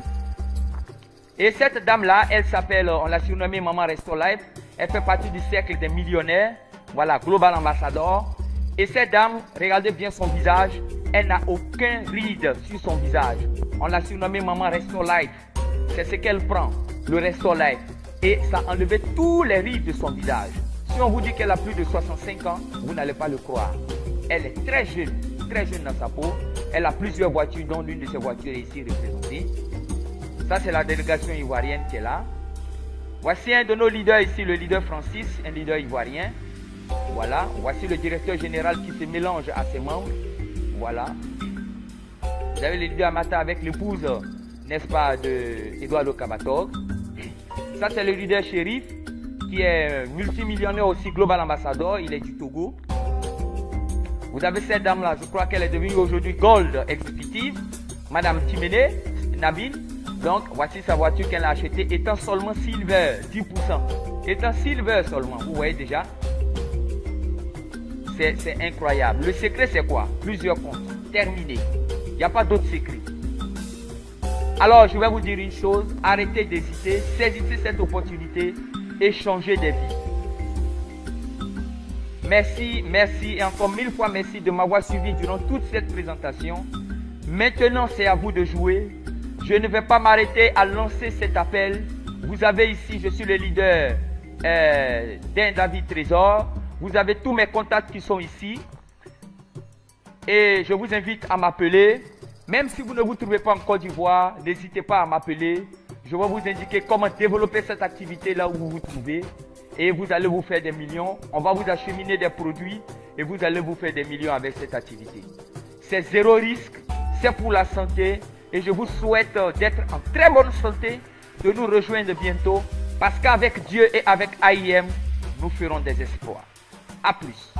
Et cette dame-là, elle s'appelle, on l'a surnommée Maman Resto Life. Elle fait partie du cercle des millionnaires. Voilà, Global Ambassador. Et cette dame, regardez bien son visage. Elle n'a aucun ride sur son visage. On l'a surnommée Maman Resto Life. C'est ce qu'elle prend, le Resto Life. Et ça a enlevé tous les rides de son visage. Si on vous dit qu'elle a plus de 65 ans, vous n'allez pas le croire. Elle est très jeune dans sa peau. Elle a plusieurs voitures, dont l'une de ces voitures est ici représentée. Ça, c'est la délégation ivoirienne qui est là. Voici un de nos leaders ici, le leader Francis, un leader ivoirien. Voilà. Voici le directeur général qui se mélange à ses membres. Voilà. Vous avez le leader Amata avec l'épouse, n'est-ce pas, de Eduardo Kabatog. Ça, c'est le leader Chérif, qui est multimillionnaire aussi, Global Ambassador. Il est du Togo. Vous avez cette dame-là, je crois qu'elle est devenue aujourd'hui Gold Executive. Madame Timene Nabine. Donc, voici sa voiture qu'elle a achetée, étant seulement Silver, 10%. Étant Silver seulement, vous voyez déjà. C'est incroyable. Le secret, c'est quoi? Plusieurs comptes. Terminé. Il n'y a pas d'autre secret. Alors, je vais vous dire une chose. Arrêtez d'hésiter. Saisissez cette opportunité et changez des vies. Merci, merci et encore 1000 fois merci de m'avoir suivi durant toute cette présentation. Maintenant, c'est à vous de jouer. Je ne vais pas m'arrêter à lancer cet appel. Vous avez ici, je suis le leader d'un David Trésor. Vous avez tous mes contacts qui sont ici. Et je vous invite à m'appeler. Même si vous ne vous trouvez pas en Côte d'Ivoire, n'hésitez pas à m'appeler. Je vais vous indiquer comment développer cette activité là où vous vous trouvez. Et vous allez vous faire des millions. On va vous acheminer des produits et vous allez vous faire des millions avec cette activité. C'est zéro risque, c'est pour la santé. Et je vous souhaite d'être en très bonne santé, de nous rejoindre bientôt. Parce qu'avec Dieu et avec AIM, nous ferons des exploits. A plus.